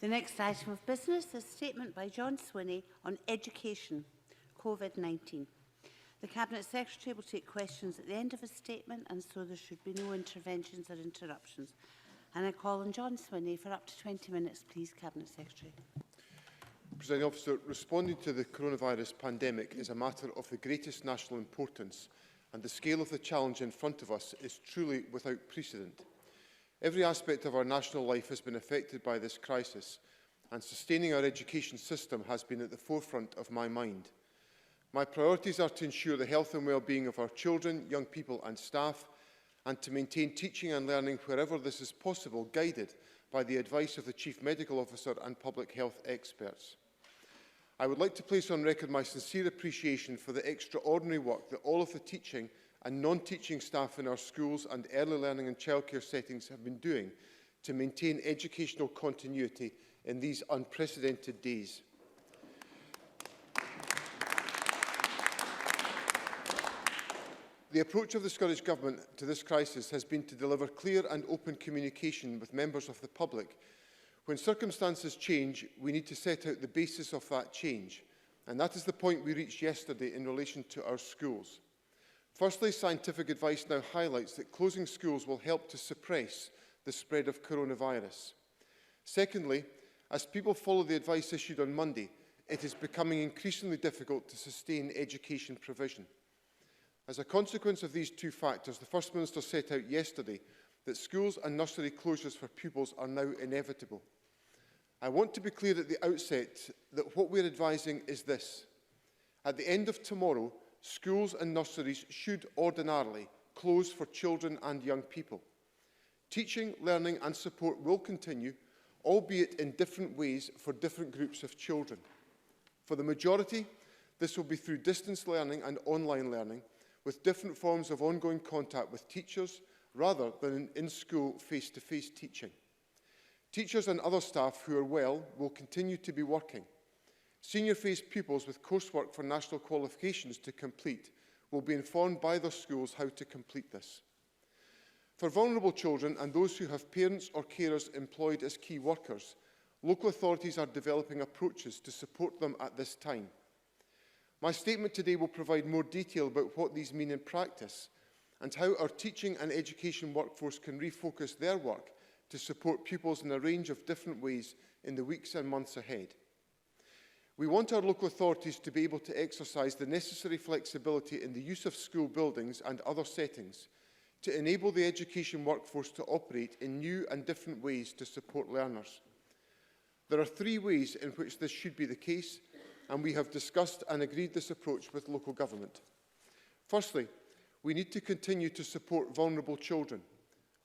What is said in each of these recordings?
The next item of business is a statement by John Swinney on education, COVID-19. The Cabinet Secretary will take questions at the end of his statement, and so there should be no interventions or interruptions. And I call on John Swinney for up to 20 minutes, please, Cabinet Secretary. Presiding Officer, responding to the coronavirus pandemic is a matter of the greatest national importance, and the scale of the challenge in front of us is truly without precedent. Every aspect of our national life has been affected by this crisis, and sustaining our education system has been at the forefront of my mind. My priorities are to ensure the health and well-being of our children, young people and staff, and to maintain teaching and learning wherever this is possible, guided by the advice of the Chief Medical Officer and public health experts. I would like to place on record my sincere appreciation for the extraordinary work that all of the teaching and non-teaching staff in our schools and early learning and childcare settings have been doing to maintain educational continuity in these unprecedented days. The approach of the Scottish Government to this crisis has been to deliver clear and open communication with members of the public. When circumstances change, we need to set out the basis of that change, and that is the point we reached yesterday in relation to our schools. Firstly, scientific advice now highlights that closing schools will help to suppress the spread of coronavirus. Secondly, as people follow the advice issued on Monday, it is becoming increasingly difficult to sustain education provision. As a consequence of these two factors, the First Minister set out yesterday that schools and nursery closures for pupils are now inevitable. I want to be clear at the outset that what we are advising is this. At the end of tomorrow, schools and nurseries should ordinarily close for children and young people. Teaching, learning and support will continue, albeit in different ways for different groups of children. For the majority, this will be through distance learning and online learning, with different forms of ongoing contact with teachers, rather than in-school face-to-face teaching. Teachers and other staff who are well will continue to be working. Senior-phase pupils with coursework for national qualifications to complete will be informed by their schools how to complete this. For vulnerable children and those who have parents or carers employed as key workers, local authorities are developing approaches to support them at this time. My statement today will provide more detail about what these mean in practice and how our teaching and education workforce can refocus their work to support pupils in a range of different ways in the weeks and months ahead. We want our local authorities to be able to exercise the necessary flexibility in the use of school buildings and other settings to enable the education workforce to operate in new and different ways to support learners. There are three ways in which this should be the case, and we have discussed and agreed this approach with local government. Firstly, we need to continue to support vulnerable children.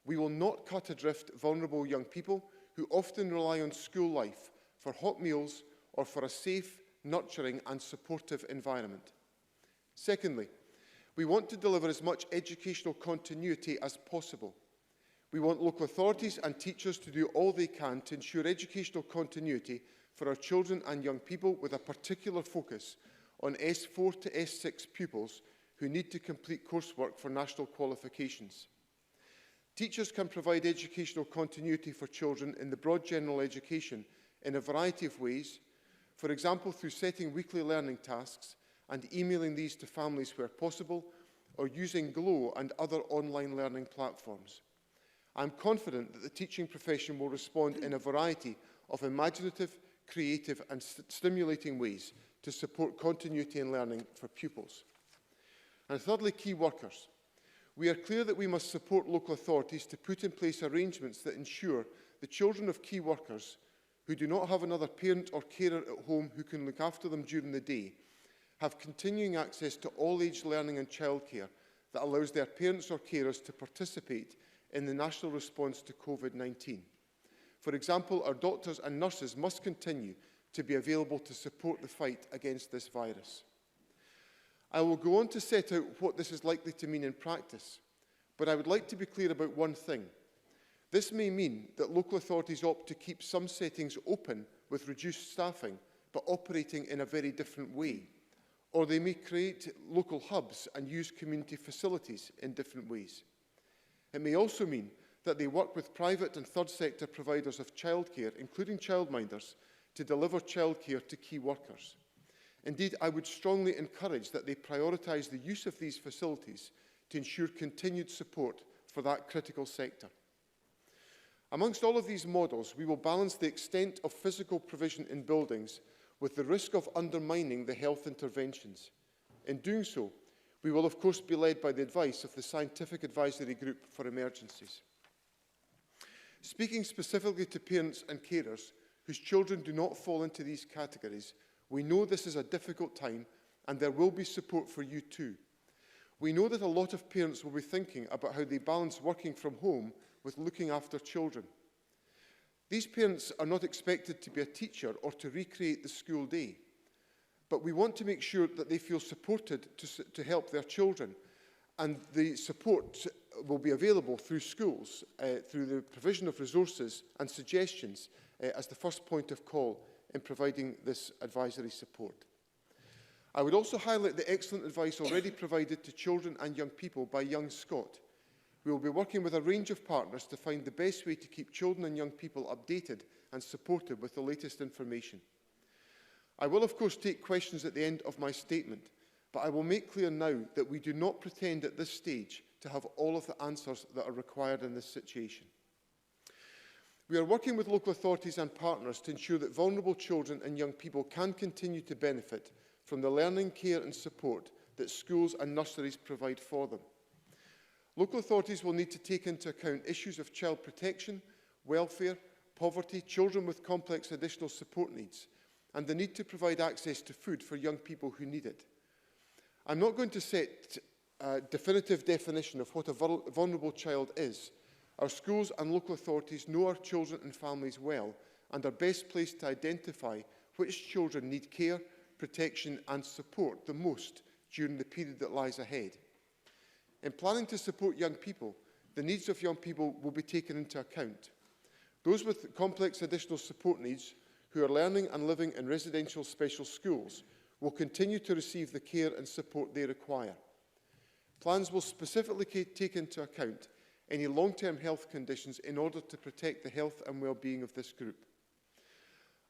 We will not cut adrift vulnerable young people who often rely on school life for hot meals or for a safe, nurturing and supportive environment. Secondly, we want to deliver as much educational continuity as possible. We want local authorities and teachers to do all they can to ensure educational continuity for our children and young people, with a particular focus on S4 to S6 pupils who need to complete coursework for national qualifications. Teachers can provide educational continuity for children in the broad general education in a variety of ways, for example through setting weekly learning tasks and emailing these to families where possible, or using Glow and other online learning platforms. I am confident that the teaching profession will respond in a variety of imaginative, creative and stimulating ways to support continuity in learning for pupils. And thirdly, key workers. We are clear that we must support local authorities to put in place arrangements that ensure the children of key workers who do not have another parent or carer at home who can look after them during the day have continuing access to all-age learning and childcare that allows their parents or carers to participate in the national response to COVID-19. For example, our doctors and nurses must continue to be available to support the fight against this virus. I will go on to set out what this is likely to mean in practice, but I would like to be clear about one thing. This may mean that local authorities opt to keep some settings open with reduced staffing, but operating in a very different way. Or they may create local hubs and use community facilities in different ways. It may also mean that they work with private and third sector providers of childcare, including childminders, to deliver childcare to key workers. Indeed, I would strongly encourage that they prioritise the use of these facilities to ensure continued support for that critical sector. Amongst all of these models, we will balance the extent of physical provision in buildings with the risk of undermining the health interventions. In doing so, we will of course be led by the advice of the Scientific Advisory Group for Emergencies. Speaking specifically to parents and carers whose children do not fall into these categories, we know this is a difficult time and there will be support for you too. We know that a lot of parents will be thinking about how they balance working from home with looking after children. These parents are not expected to be a teacher or to recreate the school day, but we want to make sure that they feel supported to help their children, and the support will be available through schools, through the provision of resources and suggestions as the first point of call in providing this advisory support. I would also highlight the excellent advice already provided to children and young people by Young Scott. We will be working with a range of partners to find the best way to keep children and young people updated and supported with the latest information. I will of course take questions at the end of my statement, but I will make clear now that we do not pretend at this stage to have all of the answers that are required in this situation. We are working with local authorities and partners to ensure that vulnerable children and young people can continue to benefit from the learning, care and support that schools and nurseries provide for them. Local authorities will need to take into account issues of child protection, welfare, poverty, children with complex additional support needs, and the need to provide access to food for young people who need it. I'm not going to set a definitive definition of what a vulnerable child is. Our schools and local authorities know our children and families well and are best placed to identify which children need care, protection and support the most during the period that lies ahead. In planning to support young people, the needs of young people will be taken into account. Those with complex additional support needs who are learning and living in residential special schools will continue to receive the care and support they require. Plans will specifically take into account any long-term health conditions in order to protect the health and well-being of this group.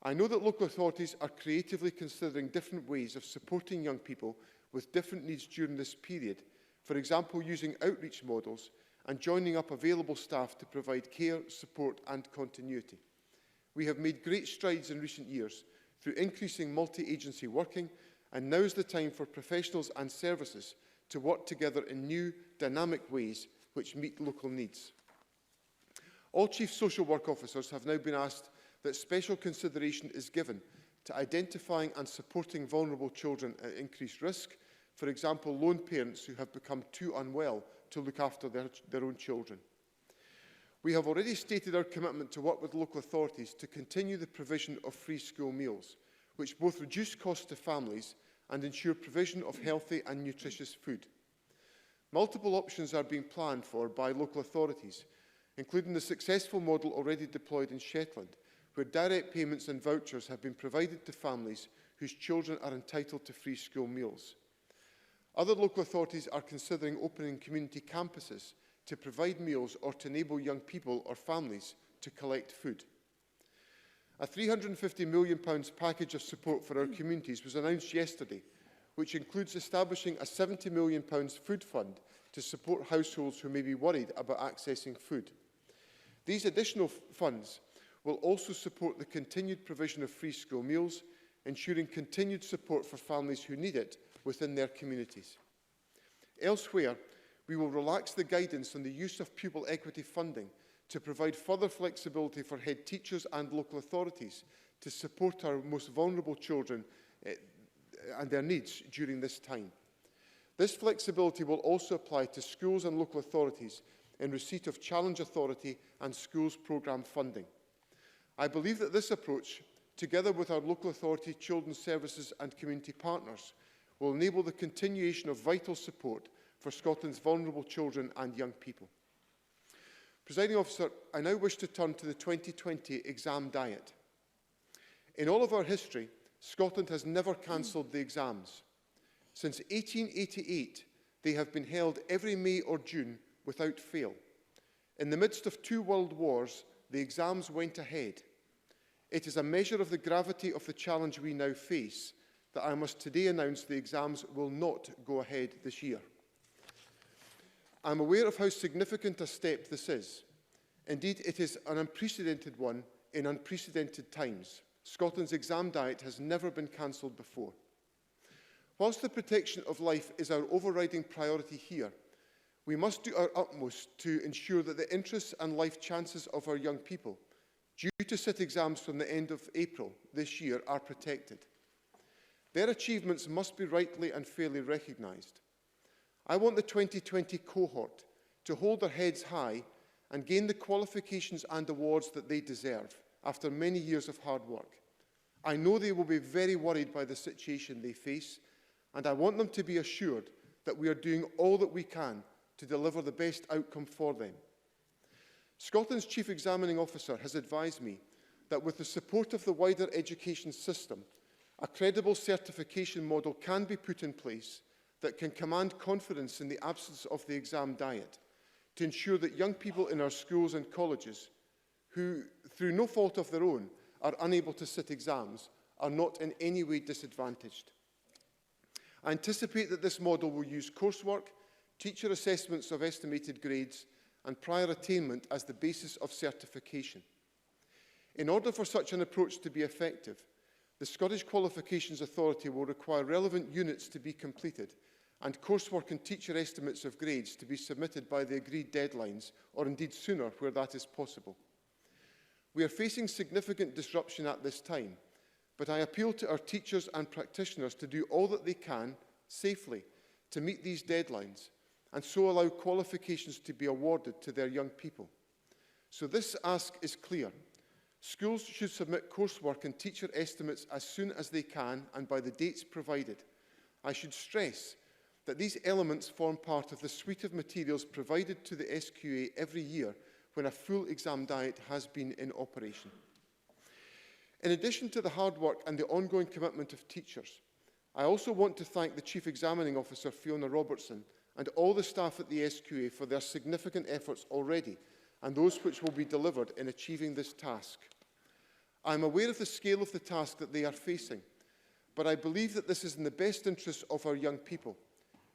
I know that local authorities are creatively considering different ways of supporting young people with different needs during this period, for example, using outreach models and joining up available staff to provide care, support and continuity. We have made great strides in recent years through increasing multi-agency working, and now is the time for professionals and services to work together in new, dynamic ways which meet local needs. All Chief Social Work Officers have now been asked that special consideration is given to identifying and supporting vulnerable children at increased risk, for example, lone parents who have become too unwell to look after their own children. We have already stated our commitment to work with local authorities to continue the provision of free school meals, which both reduce costs to families and ensure provision of healthy and nutritious food. Multiple options are being planned for by local authorities, including the successful model already deployed in Shetland, where direct payments and vouchers have been provided to families whose children are entitled to free school meals. Other local authorities are considering opening community campuses to provide meals or to enable young people or families to collect food. A £350 million package of support for our communities was announced yesterday, which includes establishing a £70 million food fund to support households who may be worried about accessing food. These additional funds will also support the continued provision of free school meals, ensuring continued support for families who need it within their communities. Elsewhere, we will relax the guidance on the use of pupil equity funding to provide further flexibility for head teachers and local authorities to support our most vulnerable children and their needs during this time. This flexibility will also apply to schools and local authorities in receipt of Challenge Authority and schools programme funding. I believe that this approach, together with our local authority, children's services and community partners, will enable the continuation of vital support for Scotland's vulnerable children and young people. Presiding Officer, I now wish to turn to the 2020 exam diet. In all of our history, Scotland has never cancelled the exams. Since 1888, they have been held every May or June without fail. In the midst of 2 world wars, the exams went ahead. It is a measure of the gravity of the challenge we now face that I must today announce the exams will not go ahead this year. I am aware of how significant a step this is. Indeed, it is an unprecedented one in unprecedented times. Scotland's exam diet has never been cancelled before. Whilst the protection of life is our overriding priority here, we must do our utmost to ensure that the interests and life chances of our young people, due to sit exams from the end of April this year, are protected. Their achievements must be rightly and fairly recognised. I want the 2020 cohort to hold their heads high and gain the qualifications and awards that they deserve after many years of hard work. I know they will be very worried by the situation they face, and I want them to be assured that we are doing all that we can to deliver the best outcome for them. Scotland's Chief Examining Officer has advised me that with the support of the wider education system, a credible certification model can be put in place that can command confidence in the absence of the exam diet to ensure that young people in our schools and colleges who, through no fault of their own, are unable to sit exams are not in any way disadvantaged. I anticipate that this model will use coursework, teacher assessments of estimated grades, and prior attainment as the basis of certification. In order for such an approach to be effective, the Scottish Qualifications Authority will require relevant units to be completed and coursework and teacher estimates of grades to be submitted by the agreed deadlines, or indeed sooner where that is possible. We are facing significant disruption at this time, but I appeal to our teachers and practitioners to do all that they can, safely, to meet these deadlines, and so allow qualifications to be awarded to their young people. So this ask is clear. Schools should submit coursework and teacher estimates as soon as they can and by the dates provided. I should stress that these elements form part of the suite of materials provided to the SQA every year when a full exam diet has been in operation. In addition to the hard work and the ongoing commitment of teachers, I also want to thank the Chief Examining Officer, Fiona Robertson, and all the staff at the SQA for their significant efforts already and those which will be delivered in achieving this task. I am aware of the scale of the task that they are facing, but I believe that this is in the best interest of our young people.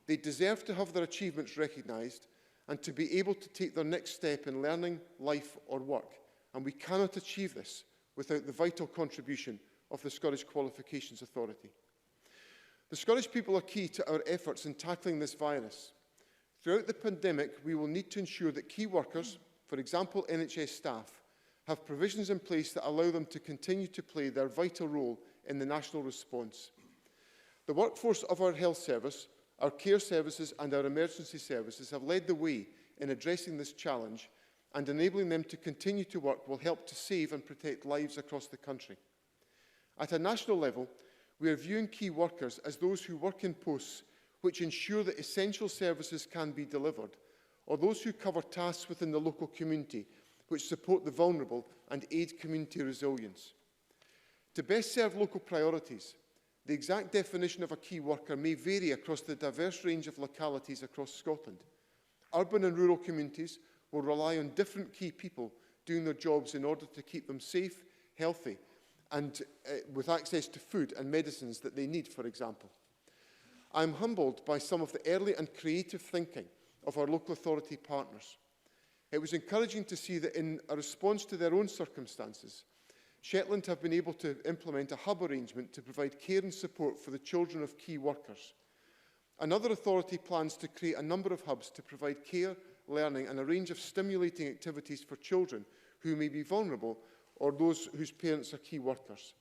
They deserve to have their achievements recognised and to be able to take their next step in learning, life or work, and we cannot achieve this without the vital contribution of the Scottish Qualifications Authority. The Scottish people are key to our efforts in tackling this virus. Throughout the pandemic, we will need to ensure that key workers, for example NHS staff, have provisions in place that allow them to continue to play their vital role in the national response. The workforce of our health service, our care services and our emergency services have led the way in addressing this challenge, and enabling them to continue to work will help to save and protect lives across the country. At a national level, we are viewing key workers as those who work in posts which ensure that essential services can be delivered, or those who cover tasks within the local community which support the vulnerable and aid community resilience. To best serve local priorities, the exact definition of a key worker may vary across the diverse range of localities across Scotland. Urban and rural communities will rely on different key people doing their jobs in order to keep them safe, healthy, and with access to food and medicines that they need, for example. I am humbled by some of the early and creative thinking of our local authority partners. It was encouraging to see that in a response to their own circumstances, Shetland have been able to implement a hub arrangement to provide care and support for the children of key workers. Another authority plans to create a number of hubs to provide care, learning and a range of stimulating activities for children who may be vulnerable or those whose parents are key workers.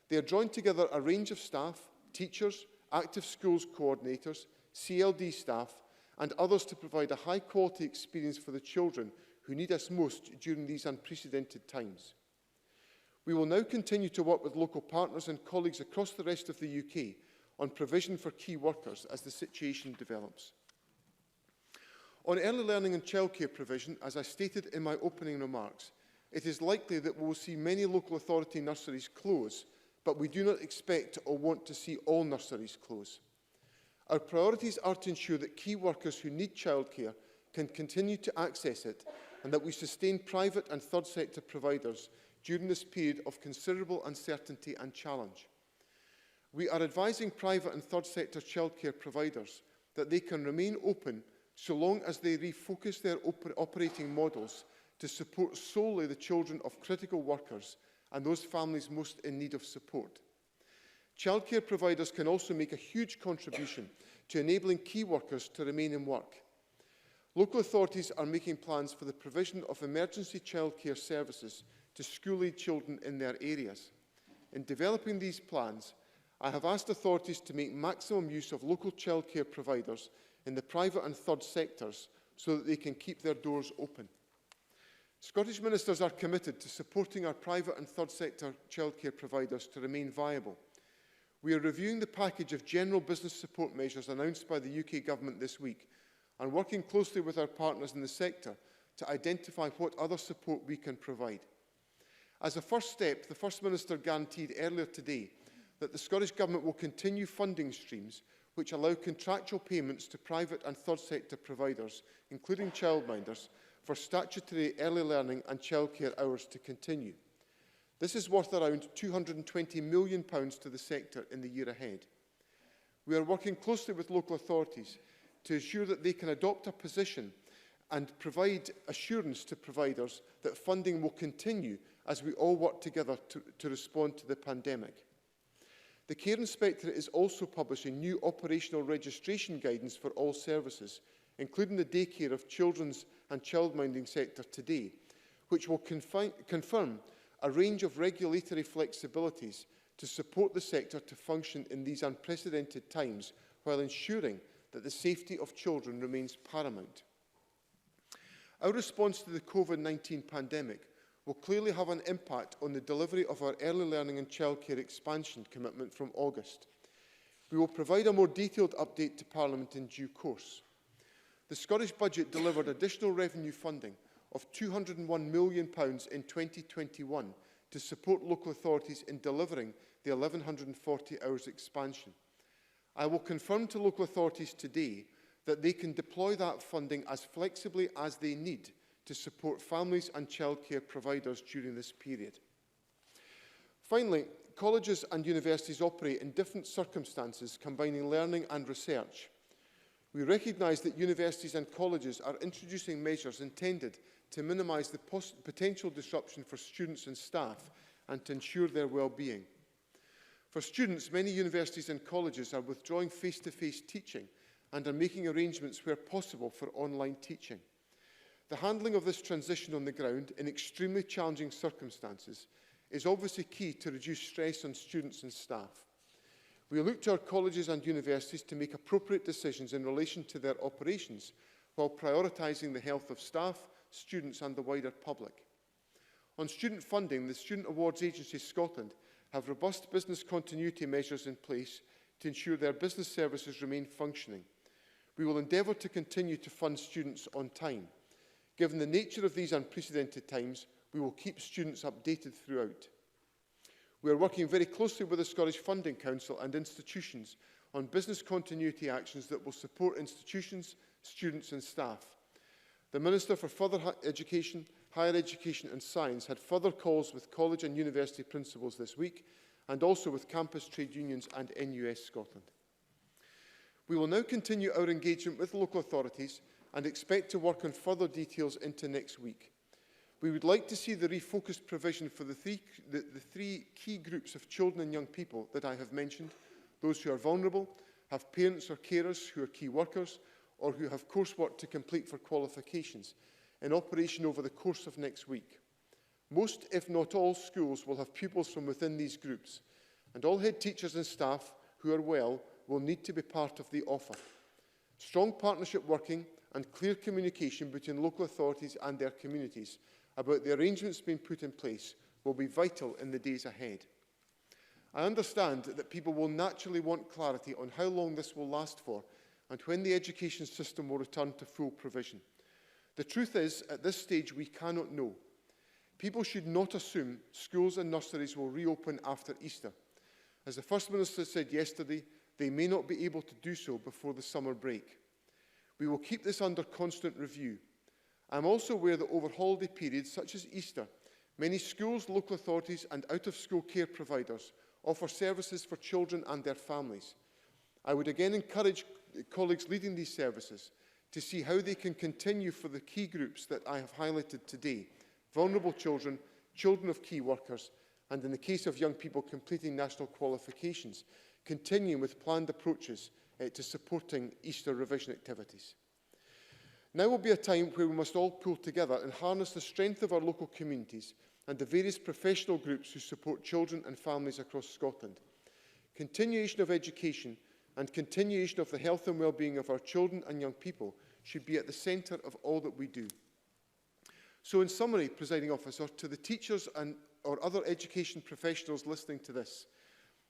They are drawing together a range of staff, teachers, active schools coordinators, CLD staff and others to provide a high-quality experience for the children who need us most during these unprecedented times. We will now continue to work with local partners and colleagues across the rest of the UK on provision for key workers as the situation develops. On early learning and childcare provision, as I stated in my opening remarks, it is likely that we will see many local authority nurseries close, but we do not expect or want to see all nurseries close. Our priorities are to ensure that key workers who need childcare can continue to access it and that we sustain private and third sector providers during this period of considerable uncertainty and challenge. We are advising private and third sector childcare providers that they can remain open so long as they refocus their operating models to support solely the children of critical workers and those families most in need of support. Childcare providers can also make a huge contribution to enabling key workers to remain in work. Local authorities are making plans for the provision of emergency childcare services to school-age children in their areas. In developing these plans, I have asked authorities to make maximum use of local childcare providers in the private and third sectors so that they can keep their doors open. Scottish Ministers are committed to supporting our private and third sector childcare providers to remain viable. We are reviewing the package of general business support measures announced by the UK Government this week and working closely with our partners in the sector to identify what other support we can provide. As a first step, the First Minister guaranteed earlier today that the Scottish Government will continue funding streams which allow contractual payments to private and third sector providers, including childminders, for statutory early learning and childcare hours to continue. This is worth around £220 million to the sector in the year ahead. We are working closely with local authorities to ensure that they can adopt a position and provide assurance to providers that funding will continue as we all work together to respond to the pandemic. The Care Inspectorate is also publishing new operational registration guidance for all services, including the daycare of children's and childminding sector today, which will confirm a range of regulatory flexibilities to support the sector to function in these unprecedented times while ensuring that the safety of children remains paramount. Our response to the COVID-19 pandemic will clearly have an impact on the delivery of our early learning and childcare expansion commitment from August. We will provide a more detailed update to Parliament in due course. The Scottish Budget delivered additional revenue funding of £201 million in 2021 to support local authorities in delivering the 1,140 hours expansion. I will confirm to local authorities today that they can deploy that funding as flexibly as they need to support families and childcare providers during this period. Finally, colleges and universities operate in different circumstances, combining learning and research. We recognise that universities and colleges are introducing measures intended to minimise the potential disruption for students and staff and to ensure their well-being. For students, many universities and colleges are withdrawing face-to-face teaching and are making arrangements where possible for online teaching. The handling of this transition on the ground in extremely challenging circumstances is obviously key to reduce stress on students and staff. We look to our colleges and universities to make appropriate decisions in relation to their operations while prioritising the health of staff, students and the wider public. On student funding, the Student Awards Agency Scotland have robust business continuity measures in place to ensure their business services remain functioning. We will endeavour to continue to fund students on time. Given the nature of these unprecedented times, we will keep students updated throughout. We are working very closely with the Scottish Funding Council and institutions on business continuity actions that will support institutions, students and staff. The Minister for Further Education, Higher Education and Science had further calls with college and university principals this week and also with campus trade unions and NUS Scotland. We will now continue our engagement with local authorities and expect to work on further details into next week. We would like to see the refocused provision for the three key groups of children and young people that I have mentioned, those who are vulnerable, have parents or carers who are key workers, or who have coursework to complete for qualifications, in operation over the course of next week. Most, if not all, schools will have pupils from within these groups, and all head teachers and staff who are well will need to be part of the offer. Strong partnership working and clear communication between local authorities and their communities about the arrangements being put in place will be vital in the days ahead. I understand that people will naturally want clarity on how long this will last for and when the education system will return to full provision. The truth is, at this stage, we cannot know. People should not assume schools and nurseries will reopen after Easter. As the First Minister said yesterday, they may not be able to do so before the summer break. We will keep this under constant review. I am also aware that over holiday periods such as Easter, many schools, local authorities and out-of-school care providers offer services for children and their families. I would again encourage colleagues leading these services to see how they can continue for the key groups that I have highlighted today: vulnerable children, children of key workers, and in the case of young people completing national qualifications, continuing with planned approaches to supporting Easter revision activities. Now will be a time where we must all pull together and harness the strength of our local communities and the various professional groups who support children and families across Scotland. Continuation of education and continuation of the health and well-being of our children and young people should be at the centre of all that we do. So in summary, Presiding Officer, to the teachers or other education professionals listening to this,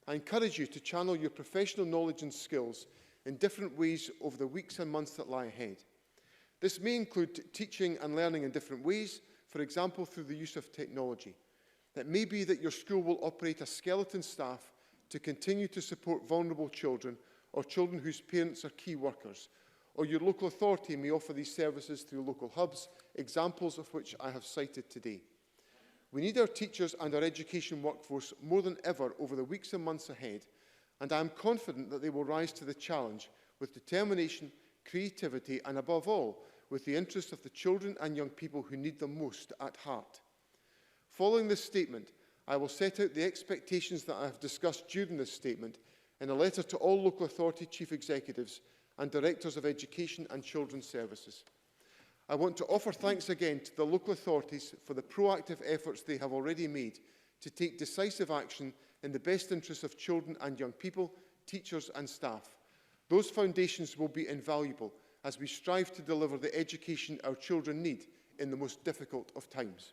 I encourage you to channel your professional knowledge and skills in different ways over the weeks and months that lie ahead. This may include teaching and learning in different ways, for example, through the use of technology. It may be that your school will operate a skeleton staff to continue to support vulnerable children or children whose parents are key workers, or your local authority may offer these services through local hubs, examples of which I have cited today. We need our teachers and our education workforce more than ever over the weeks and months ahead, and I am confident that they will rise to the challenge with determination, creativity, and above all, with the interests of the children and young people who need them most at heart. Following this statement, I will set out the expectations that I have discussed during this statement in a letter to all local authority chief executives and directors of education and children's services. I want to offer thanks again to the local authorities for the proactive efforts they have already made to take decisive action in the best interests of children and young people, teachers and staff. Those foundations will be invaluable as we strive to deliver the education our children need in the most difficult of times.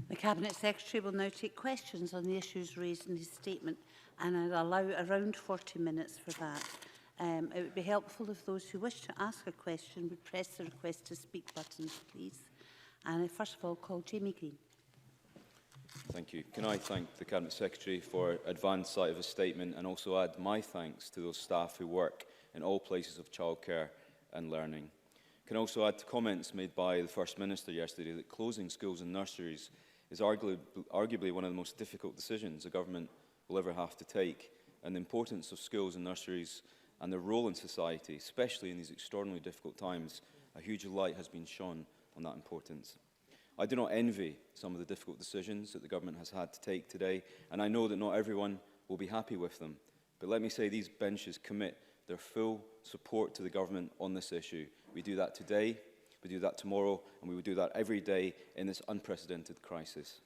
The Cabinet Secretary will now take questions on the issues raised in his statement, and I'll allow around 40 minutes for that. It would be helpful if those who wish to ask a question would press the request to speak buttons, please. And I first of all call Jamie Green. Thank you. Can I thank the Cabinet Secretary for advance sight of his statement and also add my thanks to those staff who work in all places of childcare and learning. Can also add to comments made by the First Minister yesterday that closing schools and nurseries is arguably one of the most difficult decisions a government will ever have to take, and the importance of schools and nurseries and their role in society, especially in these extraordinarily difficult times, a huge light has been shone on that importance. I do not envy some of the difficult decisions that the government has had to take today, and I know that not everyone will be happy with them. But let me say these benches commit their full support to the government on this issue. We do that today, we do that tomorrow, and we will do that every day in this unprecedented crisis.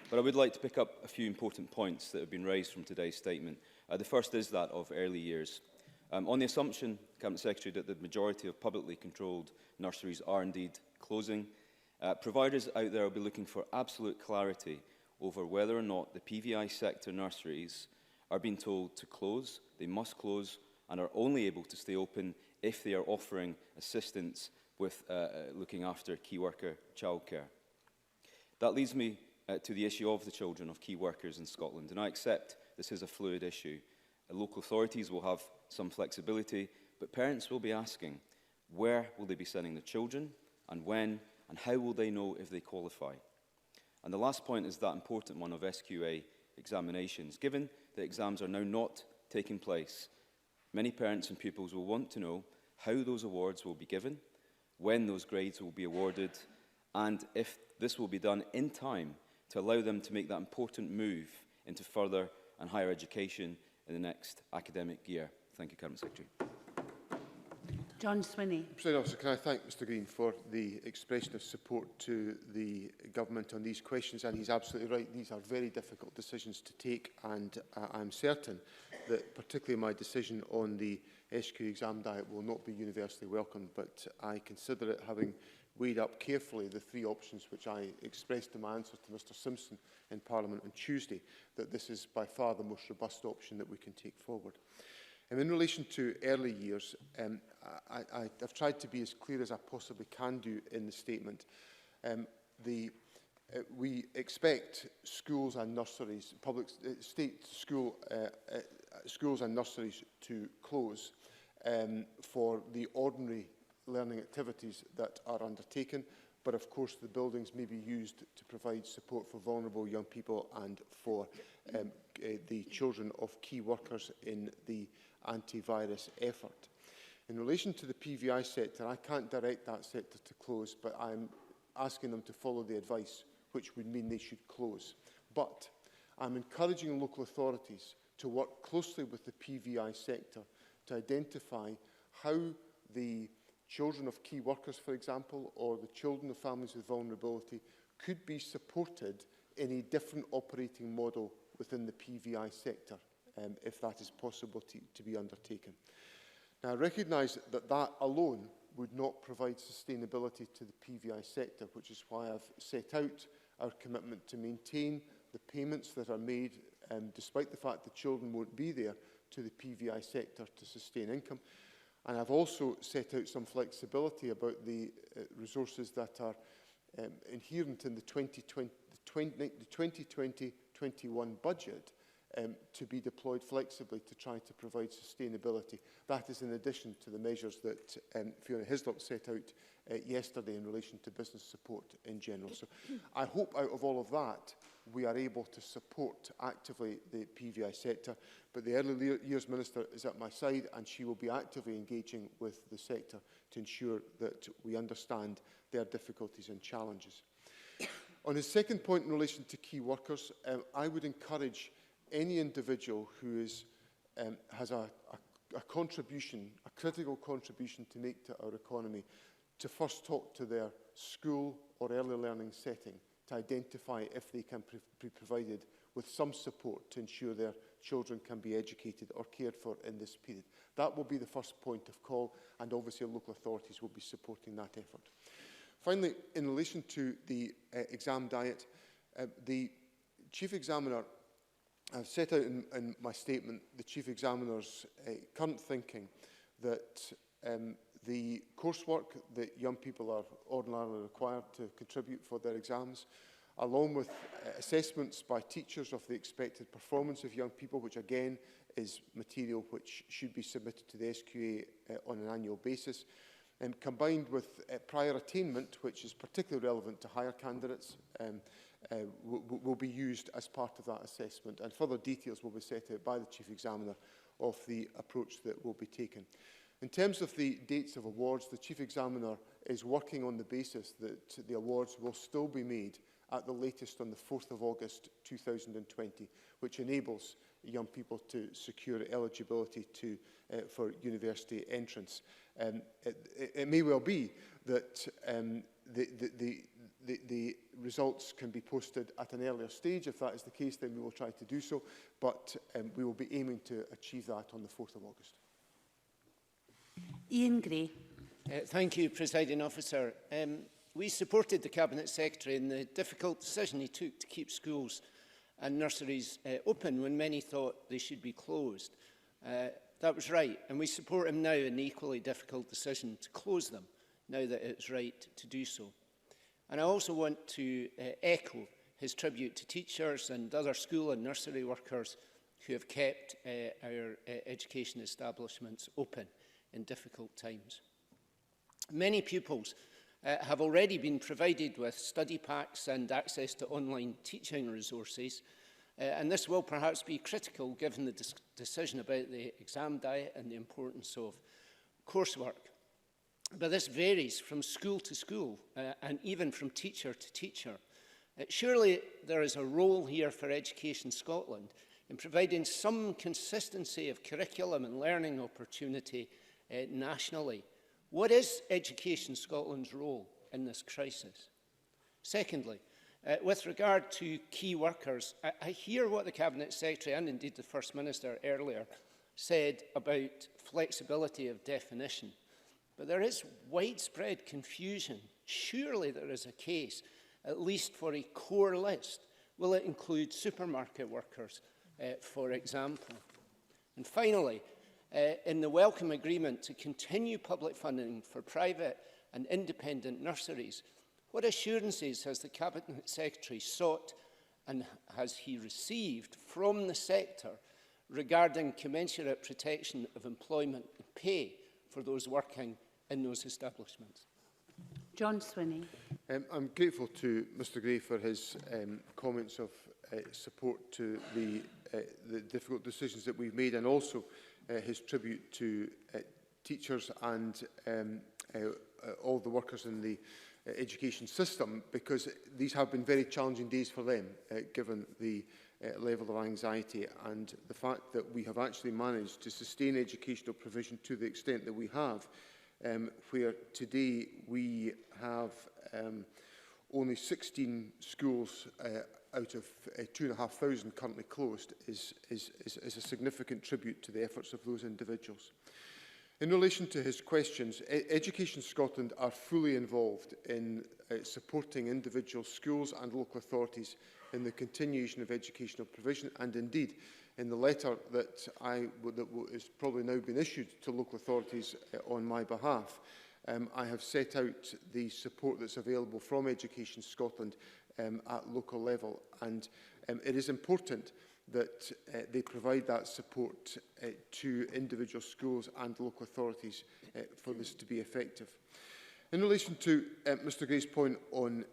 But I would like to pick up a few important points that have been raised from today's statement. The first is that of early years. On the assumption, Cabinet Secretary, that the majority of publicly controlled nurseries are indeed closing, providers out there will be looking for absolute clarity over whether or not the PVI sector nurseries are being told to close, they must close, and are only able to stay open if they are offering assistance with looking after key worker childcare. That leads me to the issue of the children of key workers in Scotland, and I accept this is a fluid issue. Local authorities will have some flexibility, but parents will be asking, where will they be sending the children, and when, and how will they know if they qualify? And the last point is that important one of SQA examinations. Given that exams are now not taking place, many parents and pupils will want to know how those awards will be given, when those grades will be awarded, and if this will be done in time to allow them to make that important move into further and higher education in the next academic year. Thank you, Cabinet Secretary. John Swinney. President Officer, can I thank Mr Green for the expression of support to the government on these questions, and he's absolutely right. These are very difficult decisions to take, and I'm certain that particularly my decision on the SQ exam diet will not be universally welcomed, but I consider it, having weighed up carefully the three options which I expressed in my answer to Mr Simpson in Parliament on Tuesday, that this is by far the most robust option that we can take forward. And in relation to early years, I've tried to be as clear as I possibly can do in the statement. The we expect schools and nurseries, state schools and nurseries to close for the ordinary learning activities that are undertaken, but of course the buildings may be used to provide support for vulnerable young people and for the children of key workers in the antivirus effort. In relation to the PVI sector, I can't direct that sector to close, but I'm asking them to follow the advice, which would mean they should close. But I'm encouraging local authorities to work closely with the PVI sector to identify how the children of key workers, for example, or the children of families with vulnerability could be supported in a different operating model within the PVI sector, if that is possible to be undertaken. Now, I recognise that that alone would not provide sustainability to the PVI sector, which is why I've set out our commitment to maintain the payments that are made, despite the fact that children won't be there, to the PVI sector to sustain income. And I've also set out some flexibility about the resources that are inherent in the 2020-21 budget to be deployed flexibly to try to provide sustainability. That is in addition to the measures that Fiona Hislop set out yesterday in relation to business support in general. So I hope out of all of that we are able to support actively the PVI sector, but the Early Years Minister is at my side and she will be actively engaging with the sector to ensure that we understand their difficulties and challenges. On his second point in relation to key workers, I would encourage any individual who has a contribution, a critical contribution to make to our economy, to first talk to their school or early learning setting to identify if they can be provided with some support to ensure their children can be educated or cared for in this period. That will be the first point of call, and obviously local authorities will be supporting that effort. Finally, in relation to the exam diet, the Chief Examiner, I've set out in my statement the Chief Examiner's current thinking that the coursework that young people are ordinarily required to contribute for their exams, along with assessments by teachers of the expected performance of young people, which again is material which should be submitted to the SQA on an annual basis, and combined with prior attainment, which is particularly relevant to higher candidates, will be used as part of that assessment. And further details will be set out by the Chief Examiner of the approach that will be taken. In terms of the dates of awards, the Chief Examiner is working on the basis that the awards will still be made at the latest on the 4th of August 2020, which enables young people to secure eligibility for university entrance. It may well be that the results can be posted at an earlier stage. If that is the case, then we will try to do so, but we will be aiming to achieve that on the 4th of August. Ian Gray. Thank you, Presiding Officer. We supported the Cabinet Secretary in the difficult decision he took to keep schools and nurseries open when many thought they should be closed. That was right, and we support him now in the equally difficult decision to close them, now that it's right to do so. And I also want to echo his tribute to teachers and other school and nursery workers who have kept our education establishments open in difficult times. Many pupils have already been provided with study packs and access to online teaching resources, and this will perhaps be critical given the decision about the exam diet and the importance of coursework. But this varies from school to school and even from teacher to teacher. Surely there is a role here for Education Scotland in providing some consistency of curriculum and learning opportunity nationally. What is Education Scotland's role in this crisis? Secondly, with regard to key workers, I hear what the Cabinet Secretary and indeed the First Minister earlier said about flexibility of definition. But there is widespread confusion. Surely there is a case, at least for a core list. Will it include supermarket workers, for example? And finally, in the welcome agreement to continue public funding for private and independent nurseries, What assurances has the Cabinet Secretary sought and has he received from the sector regarding commensurate protection of employment and pay for those working in those establishments? John Swinney. I'm grateful to Mr Gray for his comments of support to the difficult decisions that we've made, and also his tribute to teachers and all the workers in the education system, because these have been very challenging days for them, given the level of anxiety and the fact that we have actually managed to sustain educational provision to the extent that we have, where today we have only 16 schools out of 2,500 currently closed, is a significant tribute to the efforts of those individuals. In relation to his questions, Education Scotland are fully involved in supporting individual schools and local authorities in the continuation of educational provision, and indeed in the letter that is probably now been issued to local authorities on my behalf, I have set out the support that's available from Education Scotland at local level, and it is important that they provide that support to individual schools and local authorities for this to be effective. In relation to Mr Gray's point on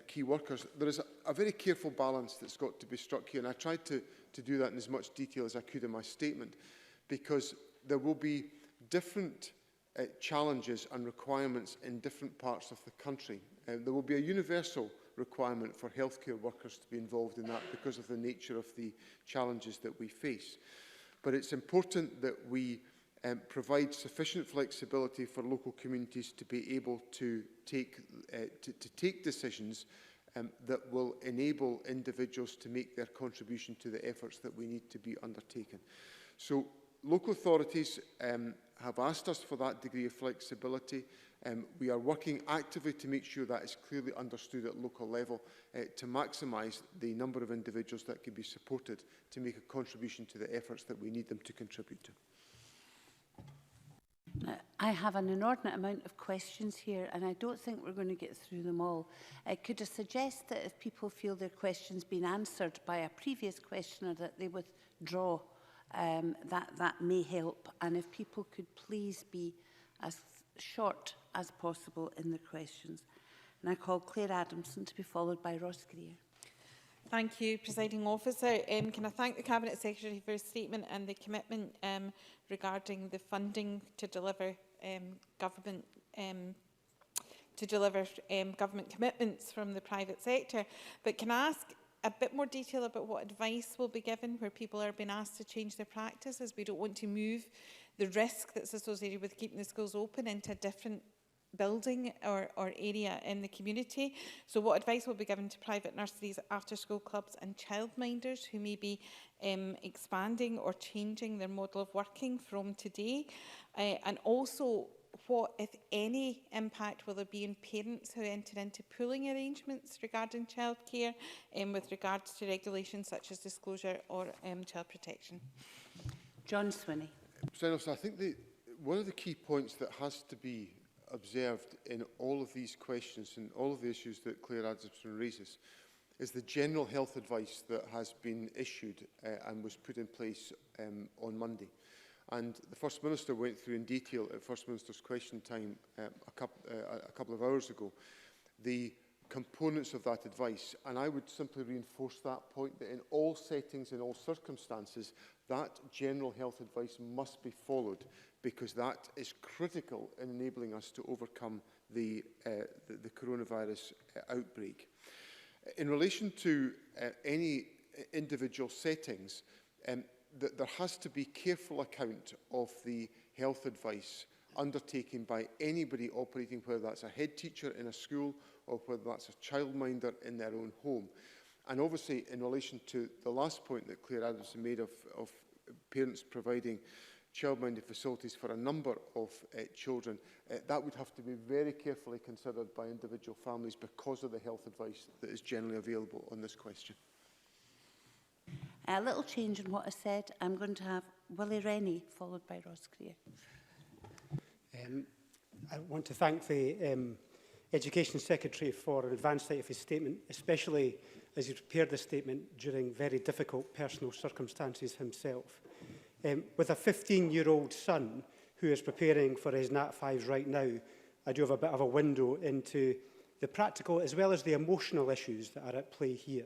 key workers, there is a very careful balance that's got to be struck here, and I tried to do that in as much detail as I could in my statement, because there will be different challenges and requirements in different parts of the country. There will be a universal requirement for healthcare workers to be involved in that because of the nature of the challenges that we face. But it's important that we provide sufficient flexibility for local communities to be able to take decisions that will enable individuals to make their contribution to the efforts that we need to be undertaken. So local authorities have asked us for that degree of flexibility. We are working actively to make sure that is clearly understood at local level to maximise the number of individuals that can be supported to make a contribution to the efforts that we need them to contribute to. I have an inordinate amount of questions here, and I don't think we're going to get through them all. Could I suggest that if people feel their questions been answered by a previous questioner, that they withdraw? That may help, and if people could please be as short as possible in their questions. And I call Claire Adamson to be followed by Ross Greer. Thank you, Presiding Officer. Can I thank the Cabinet Secretary for his statement and the commitment regarding the funding to deliver government commitments from the private sector. But can I ask a bit more detail about what advice will be given where people are being asked to change their practices? We don't want to move the risk that's associated with keeping the schools open into a different building or area in the community. So what advice will be given to private nurseries, after-school clubs and childminders who may be expanding or changing their model of working from today? And also, what, if any, impact will there be on parents who enter into pooling arrangements regarding childcare with regards to regulations such as disclosure or child protection? John Swinney. I think one of the key points that has to be observed in all of these questions and all of the issues that Claire Adamson raises is the general health advice that has been issued and was put in place on Monday. And the First Minister went through in detail at First Minister's question time a couple of hours ago the components of that advice. And I would simply reinforce that point, that in all settings, in all circumstances, that general health advice must be followed, because that is critical in enabling us to overcome the coronavirus outbreak. In relation to any individual settings, that there has to be careful account of the health advice undertaken by anybody operating, whether that's a head teacher in a school or whether that's a childminder in their own home. And obviously, in relation to the last point that Claire Adamson made of parents providing childminder facilities for a number of children, that would have to be very carefully considered by individual families because of the health advice that is generally available on this question. A little change in what I said. I'm going to have Willie Rennie followed by Ross Greer. I want to thank the Education Secretary for an advance sight of his statement, especially as he prepared this statement during very difficult personal circumstances himself. With a 15-year-old son who is preparing for his Nat5s right now, I do have a bit of a window into the practical as well as the emotional issues that are at play here.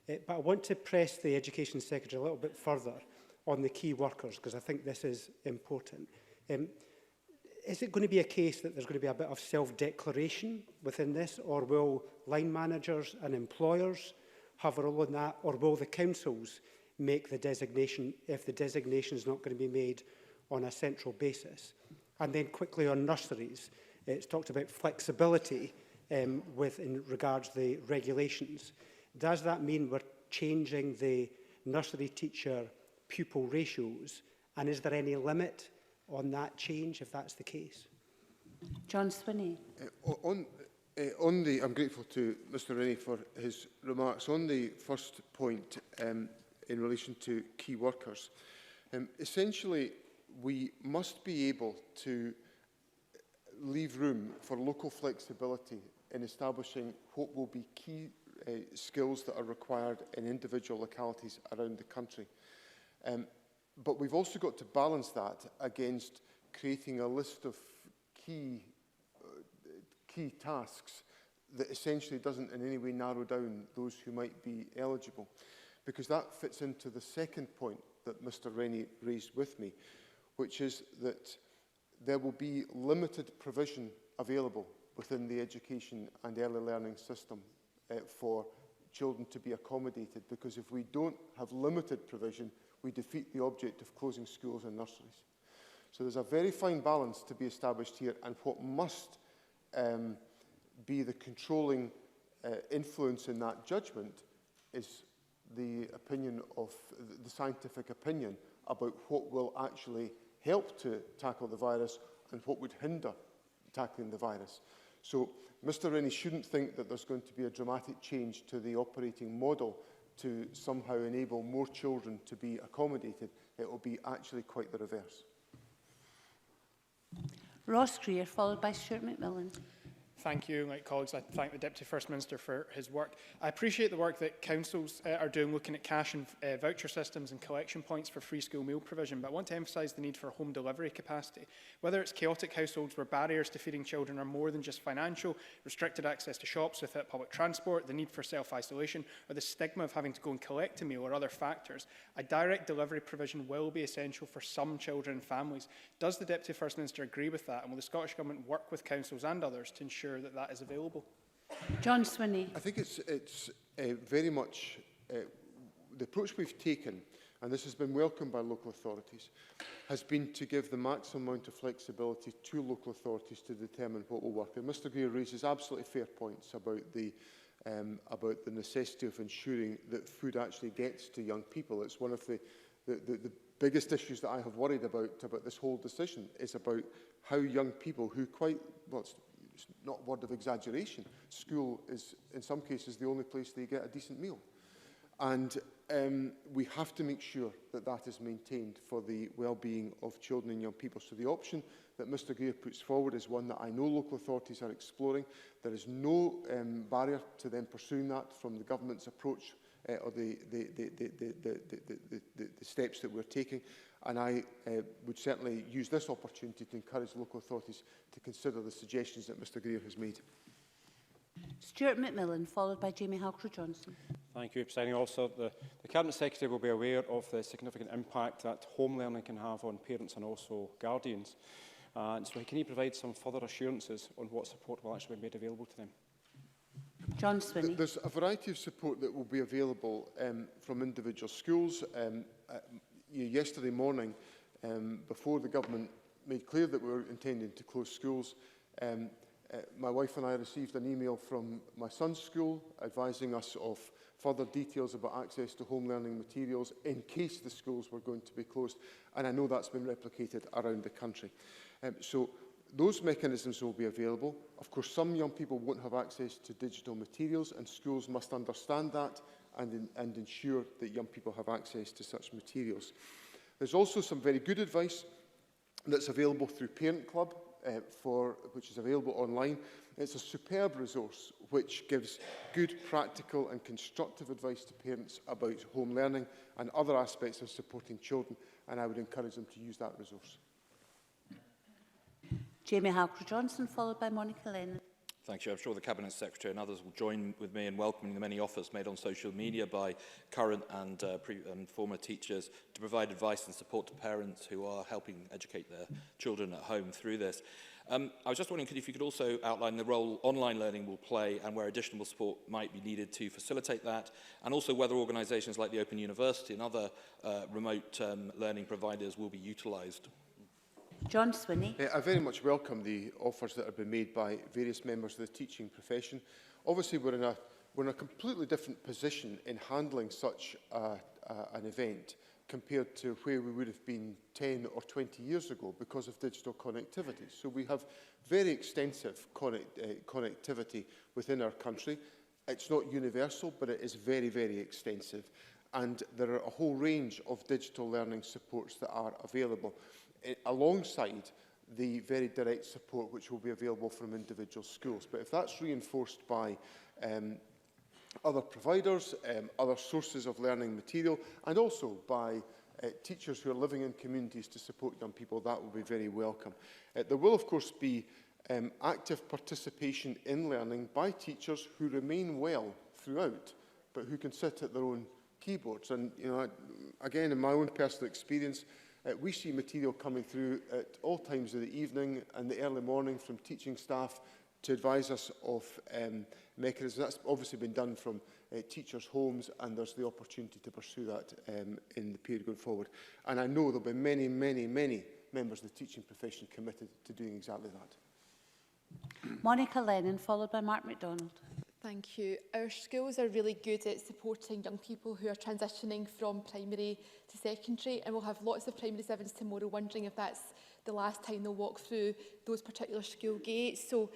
But I want to press the Education Secretary a little bit further on the key workers, because I think this is important. Is it going to be a case that there's going to be a bit of self-declaration within this, or will line managers and employers have a role in that, or will the councils make the designation if the designation is not going to be made on a central basis? And then quickly on nurseries, it's talked about flexibility in regards to the regulations. Does that mean we're changing the nursery teacher pupil ratios, and is there any limit on that change if that's the case? John Swinney. I'm grateful to Mr Rennie for his remarks. On the first point in relation to key workers, essentially we must be able to leave room for local flexibility in establishing what will be key skills that are required in individual localities around the country. But we've also got to balance that against creating a list of key tasks that essentially doesn't in any way narrow down those who might be eligible. Because that fits into the second point that Mr Rennie raised with me, which is that there will be limited provision available within the education and early learning system for children to be accommodated. Because if we don't have limited provision, we defeat the object of closing schools and nurseries. So there's a very fine balance to be established here, and what must be the controlling influence in that judgment is the opinion of the scientific opinion about what will actually help to tackle the virus and what would hinder tackling the virus. So Mr Rennie shouldn't think that there's going to be a dramatic change to the operating model to somehow enable more children to be accommodated. It will be actually quite the reverse. Ross Greer, followed by Stuart McMillan. Thank you. Like colleagues, I thank the Deputy First Minister for his work. I appreciate the work that councils are doing looking at cash and voucher systems and collection points for free school meal provision, but I want to emphasise the need for home delivery capacity. Whether it's chaotic households where barriers to feeding children are more than just financial, restricted access to shops without public transport, the need for self-isolation, or the stigma of having to go and collect a meal or other factors, a direct delivery provision will be essential for some children and families. Does the Deputy First Minister agree with that, and will the Scottish Government work with councils and others to ensure that that is available? John Swinney. I think it's very much the approach we've taken, and this has been welcomed by local authorities, has been to give the maximum amount of flexibility to local authorities to determine what will work. And Mr Greer raises absolutely fair points about the necessity of ensuring that food actually gets to young people. It's one of the biggest issues that I have worried about this whole decision, is about how young people who it's not a word of exaggeration, school is in some cases the only place they get a decent meal. And we have to make sure that that is maintained for the well-being of children and young people. So the option that Mr Greer puts forward is one that I know local authorities are exploring. There is no barrier to them pursuing that from the government's approach or the steps that we're taking. And I would certainly use this opportunity to encourage local authorities to consider the suggestions that Mr Greer has made. Stuart McMillan, followed by Jamie Halcrow-Johnson. Thank you, Presiding Officer. The Cabinet Secretary will be aware of the significant impact that home learning can have on parents and also guardians. And so can he provide some further assurances on what support will actually be made available to them? John Swinney. There's a variety of support that will be available from individual schools. Yesterday morning, before the government made clear that we were intending to close schools, my wife and I received an email from my son's school advising us of further details about access to home learning materials in case the schools were going to be closed, and I know that's been replicated around the country. So those mechanisms will be available. Of course, some young people won't have access to digital materials, and schools must understand that and ensure that young people have access to such materials. There's also some very good advice that's available through Parent Club which is available online. It's a superb resource which gives good, practical and constructive advice to parents about home learning and other aspects of supporting children, and I would encourage them to use that resource. Jamie Halcrow-Johnson, followed by Monica Lennon. Thank you. I'm sure the Cabinet Secretary and others will join with me in welcoming the many offers made on social media by current and former teachers to provide advice and support to parents who are helping educate their children at home through this. I was just wondering if you could also outline the role online learning will play and where additional support might be needed to facilitate that, and also whether organisations like the Open University and other remote learning providers will be utilised. John Swinney. I very much welcome the offers that have been made by various members of the teaching profession. Obviously, we're in a completely different position in handling such an event compared to where we would have been 10 or 20 years ago because of digital connectivity. So we have very extensive connectivity within our country. It's not universal, but it is very, very extensive. And there are a whole range of digital learning supports that are available, alongside the very direct support which will be available from individual schools. But if that's reinforced by other providers, other sources of learning material, and also by teachers who are living in communities to support young people, that will be very welcome. There will, of course, be active participation in learning by teachers who remain well throughout, but who can sit at their own keyboards. And, you know, again, in my own personal experience, we see material coming through at all times of the evening and the early morning from teaching staff to advise us of mechanisms. That's obviously been done from teachers' homes, and there's the opportunity to pursue that in the period going forward. And I know there'll be many, many, many members of the teaching profession committed to doing exactly that. Monica Lennon, followed by Mark MacDonald. Thank you. Our schools are really good at supporting young people who are transitioning from primary to secondary, and we'll have lots of primary sevens tomorrow wondering if that's the last time they'll walk through those particular school gates. So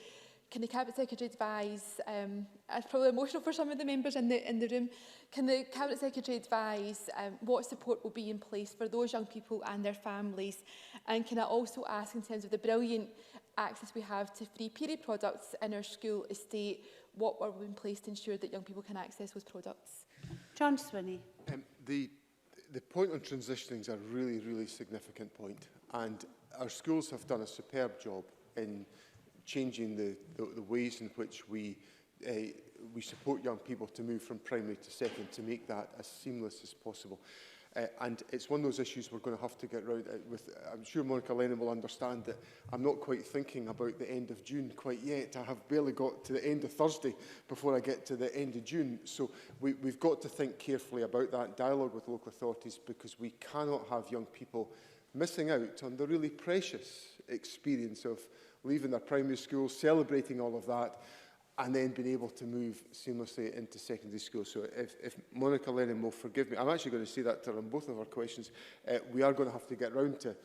can the Cabinet Secretary advise, it's probably emotional for some of the members in the room, can the Cabinet Secretary advise what support will be in place for those young people and their families? And can I also ask, in terms of the brilliant access we have to free period products in our school estate, what will be in place to ensure that young people can access those products? John Swinney. The point on transitioning is a really, really significant point, and our schools have done a superb job in changing the ways in which we support young people to move from primary to second, to make that as seamless as possible. And it's one of those issues we're going to have to get round with. I'm sure Monica Lennon will understand that I'm not quite thinking about the end of June quite yet. I have barely got to the end of Thursday before I get to the end of June. So we've got to think carefully about that dialogue with local authorities, because we cannot have young people missing out on the really precious experience of leaving their primary school, celebrating all of that, and then being able to move seamlessly into secondary school. So if Monica Lennon will forgive me, I'm actually going to say that to her on both of our questions, we are going to have to get round to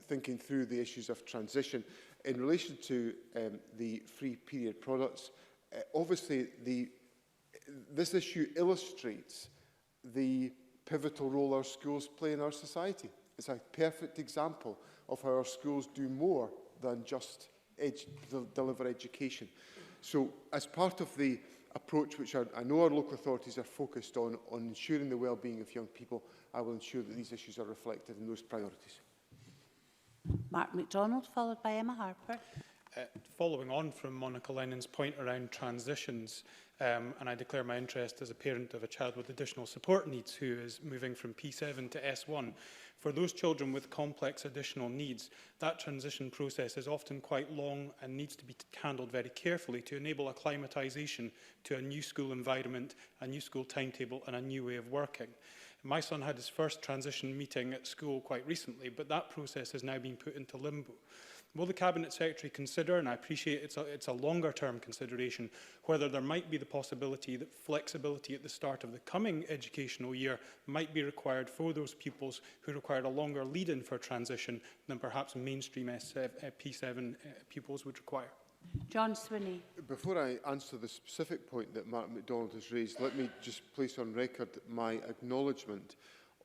thinking through the issues of transition. In relation to the free period products, obviously this issue illustrates the pivotal role our schools play in our society. It's a perfect example of how our schools do more than just deliver education. So, as part of the approach which I know our local authorities are focused on ensuring the well-being of young people, I will ensure that these issues are reflected in those priorities. Mark MacDonald, followed by Emma Harper. Following on from Monica Lennon's point around transitions, and I declare my interest as a parent of a child with additional support needs who is moving from P7 to S1. For those children with complex additional needs, that transition process is often quite long and needs to be handled very carefully to enable acclimatisation to a new school environment, a new school timetable and a new way of working. My son had his first transition meeting at school quite recently, but that process has now been put into limbo. Will the Cabinet Secretary consider, and I appreciate it's a longer-term consideration, whether there might be the possibility that flexibility at the start of the coming educational year might be required for those pupils who required a longer lead-in for transition than perhaps mainstream P7 pupils would require? John Swinney. Before I answer the specific point that Mark MacDonald has raised, let me just place on record my acknowledgement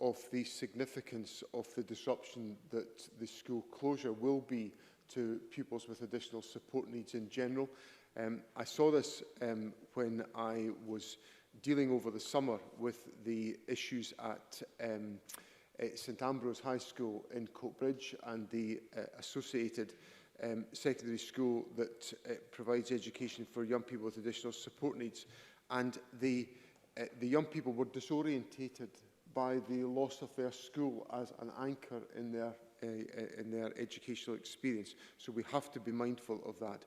of the significance of the disruption that the school closure will be to pupils with additional support needs in general. I saw this when I was dealing over the summer with the issues at St Ambrose High School in Coatbridge and the associated secondary school that provides education for young people with additional support needs. And the young people were disorientated by the loss of their school as an anchor in their educational experience. So we have to be mindful of that.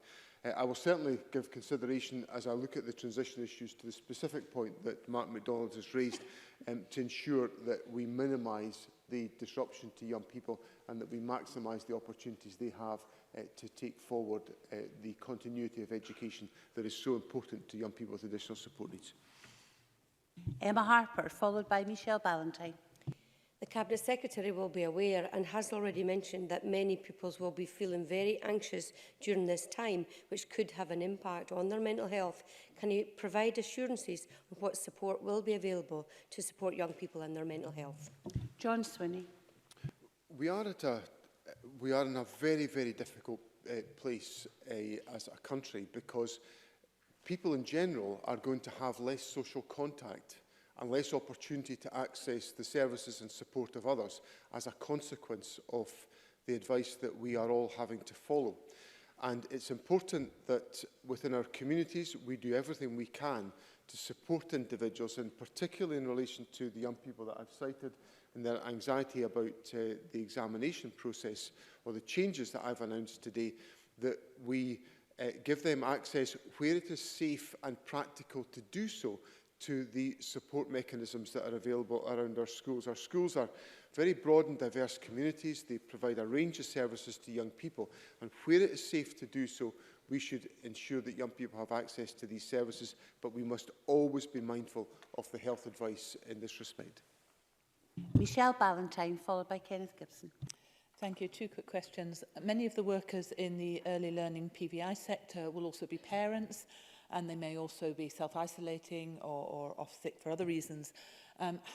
I will certainly give consideration as I look at the transition issues to the specific point that Mark MacDonald has raised to ensure that we minimise the disruption to young people and that we maximise the opportunities they have to take forward the continuity of education that is so important to young people with additional support needs. Emma Harper, followed by Michelle Ballantyne. The Cabinet Secretary will be aware and has already mentioned that many pupils will be feeling very anxious during this time, which could have an impact on their mental health. Can he provide assurances of what support will be available to support young people in their mental health? John Swinney. We are in a very, very difficult place as a country because people in general are going to have less social contact and less opportunity to access the services and support of others as a consequence of the advice that we are all having to follow. And it's important that within our communities we do everything we can to support individuals, and particularly in relation to the young people that I've cited and their anxiety about the examination process or the changes that I've announced today, that we give them access where it is safe and practical to do so to the support mechanisms that are available around our schools. Our schools are very broad and diverse communities. They provide a range of services to young people, and where it is safe to do so, we should ensure that young people have access to these services, but we must always be mindful of the health advice in this respect. Michelle Ballantyne, followed by Kenneth Gibson. Thank you. Two quick questions. Many of the workers in the early learning PVI sector will also be parents, and they may also be self-isolating or off sick for other reasons.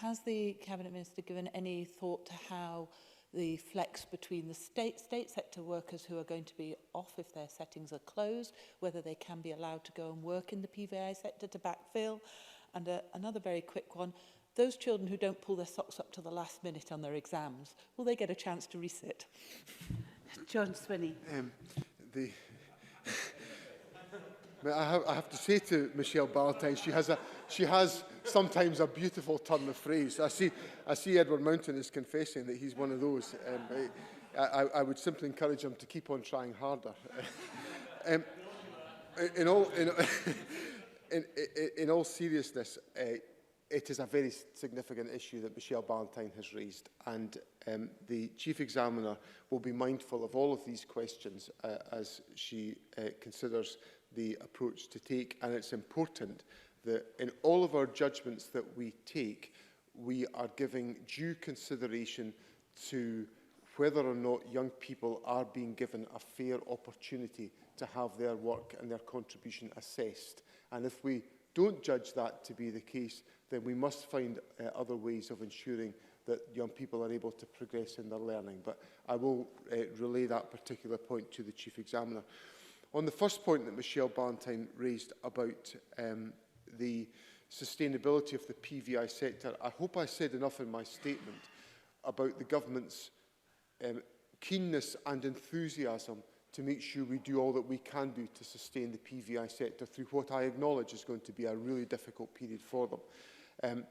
Has the Cabinet Minister given any thought to how the flex between the state sector workers who are going to be off if their settings are closed, whether they can be allowed to go and work in the PVI sector to backfill? And another very quick one. Those children who don't pull their socks up to the last minute on their exams, will they get a chance to resit? John Swinney. I have to say to Michelle Ballantyne, she has sometimes a beautiful turn of phrase. I see Edward Mountain is confessing that he's one of those. I would simply encourage him to keep on trying harder. In all seriousness, it is a very significant issue that Michelle Ballantyne has raised, and the Chief Examiner will be mindful of all of these questions as she considers the approach to take. And it's important that in all of our judgments that we take, we are giving due consideration to whether or not young people are being given a fair opportunity to have their work and their contribution assessed. And if we don't judge that to be the case, then we must find other ways of ensuring that young people are able to progress in their learning. But I will relay that particular point to the Chief Examiner. On the first point that Michelle Ballantyne raised about the sustainability of the PVI sector, I hope I said enough in my statement about the government's keenness and enthusiasm to make sure we do all that we can do to sustain the PVI sector through what I acknowledge is going to be a really difficult period for them.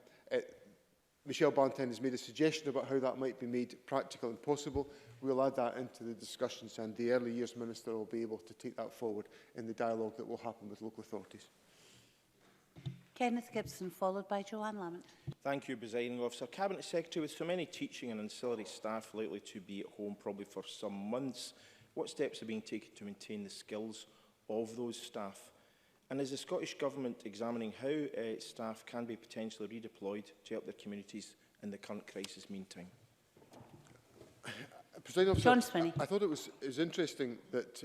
Michelle Ballantyne has made a suggestion about how that might be made practical and possible. We'll add that into the discussions, and the Early Years Minister will be able to take that forward in the dialogue that will happen with local authorities. Kenneth Gibson, followed by Joanne Lamont. Thank you, Presiding Officer. Cabinet Secretary, with so many teaching and ancillary staff likely to be at home probably for some months, what steps are being taken to maintain the skills of those staff? And is the Scottish Government examining how staff can be potentially redeployed to help their communities in the current crisis meantime? Presiding Officer, John Swinney. I thought it was interesting that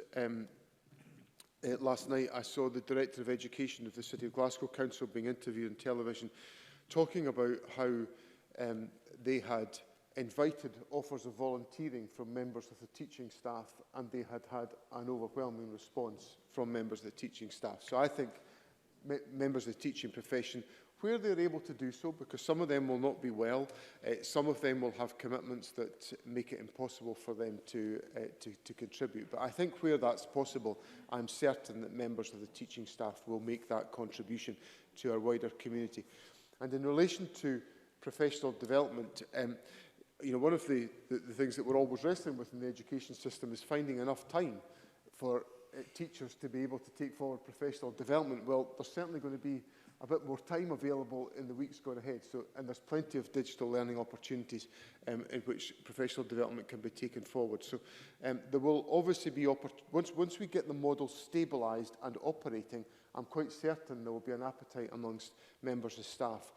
last night I saw the Director of Education of the City of Glasgow Council being interviewed on television talking about how they had invited offers of volunteering from members of the teaching staff, and they had had an overwhelming response from members of the teaching staff. So I think members of the teaching profession, where they're able to do so, because some of them will not be well, some of them will have commitments that make it impossible for them to contribute. But I think where that's possible, I'm certain that members of the teaching staff will make that contribution to our wider community. And in relation to professional development, you know, one of the things that we're always wrestling with in the education system is finding enough time for teachers to be able to take forward professional development. Well, there's certainly going to be a bit more time available in the weeks going ahead. So, and there's plenty of digital learning opportunities in which professional development can be taken forward. So there will obviously be, once we get the model stabilised and operating, I'm quite certain there will be an appetite amongst members of staff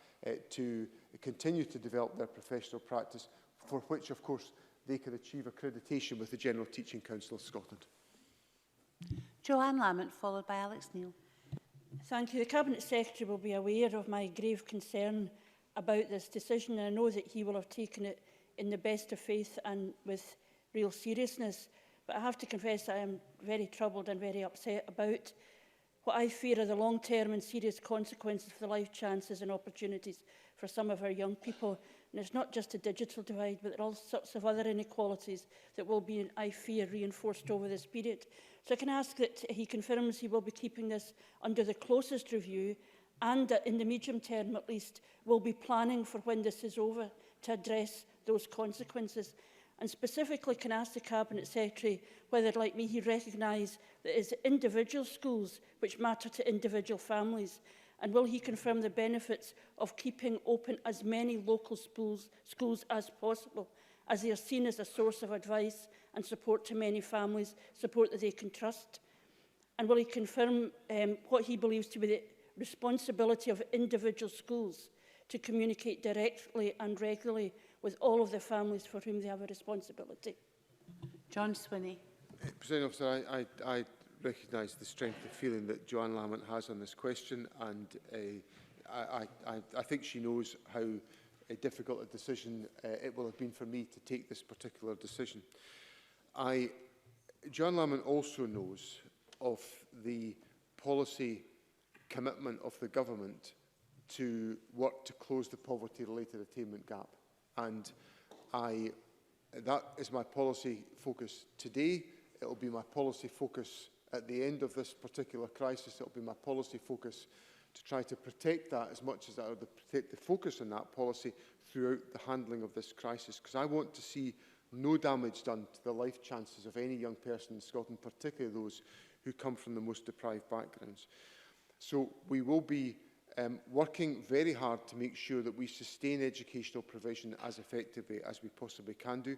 to continue to develop their professional practice, for which, of course, they can achieve accreditation with the General Teaching Council of Scotland. Joanne Lamont, followed by Alex Neil. Thank you. The Cabinet Secretary will be aware of my grave concern about this decision, and I know that he will have taken it in the best of faith and with real seriousness. But I have to confess I am very troubled and very upset about what I fear are the long-term and serious consequences for the life chances and opportunities for some of our young people. And it's not just a digital divide, but there are all sorts of other inequalities that will be, I fear, reinforced over this period. So I can ask that he confirms he will be keeping this under the closest review, and that in the medium term at least will be planning for when this is over to address those consequences. And specifically can ask the Cabinet Secretary whether, like me, he recognise that it is individual schools which matter to individual families, and will he confirm the benefits of keeping open as many local schools as possible, as they are seen as a source of advice and support to many families, support that they can trust? And will he confirm what he believes to be the responsibility of individual schools to communicate directly and regularly with all of the families for whom they have a responsibility? John Swinney. President Officer, I recognise the strength of feeling that Joanne Lamont has on this question, and I think she knows how difficult a decision it will have been for me to take this particular decision. Joanne Lamont also knows of the policy commitment of the government to work to close the poverty-related attainment gap. And that is my policy focus today. It will be my policy focus at the end of this particular crisis. It will be my policy focus to try to protect that as much as I protect the focus on that policy throughout the handling of this crisis, because I want to see no damage done to the life chances of any young person in Scotland, particularly those who come from the most deprived backgrounds. So we will be working very hard to make sure that we sustain educational provision as effectively as we possibly can do.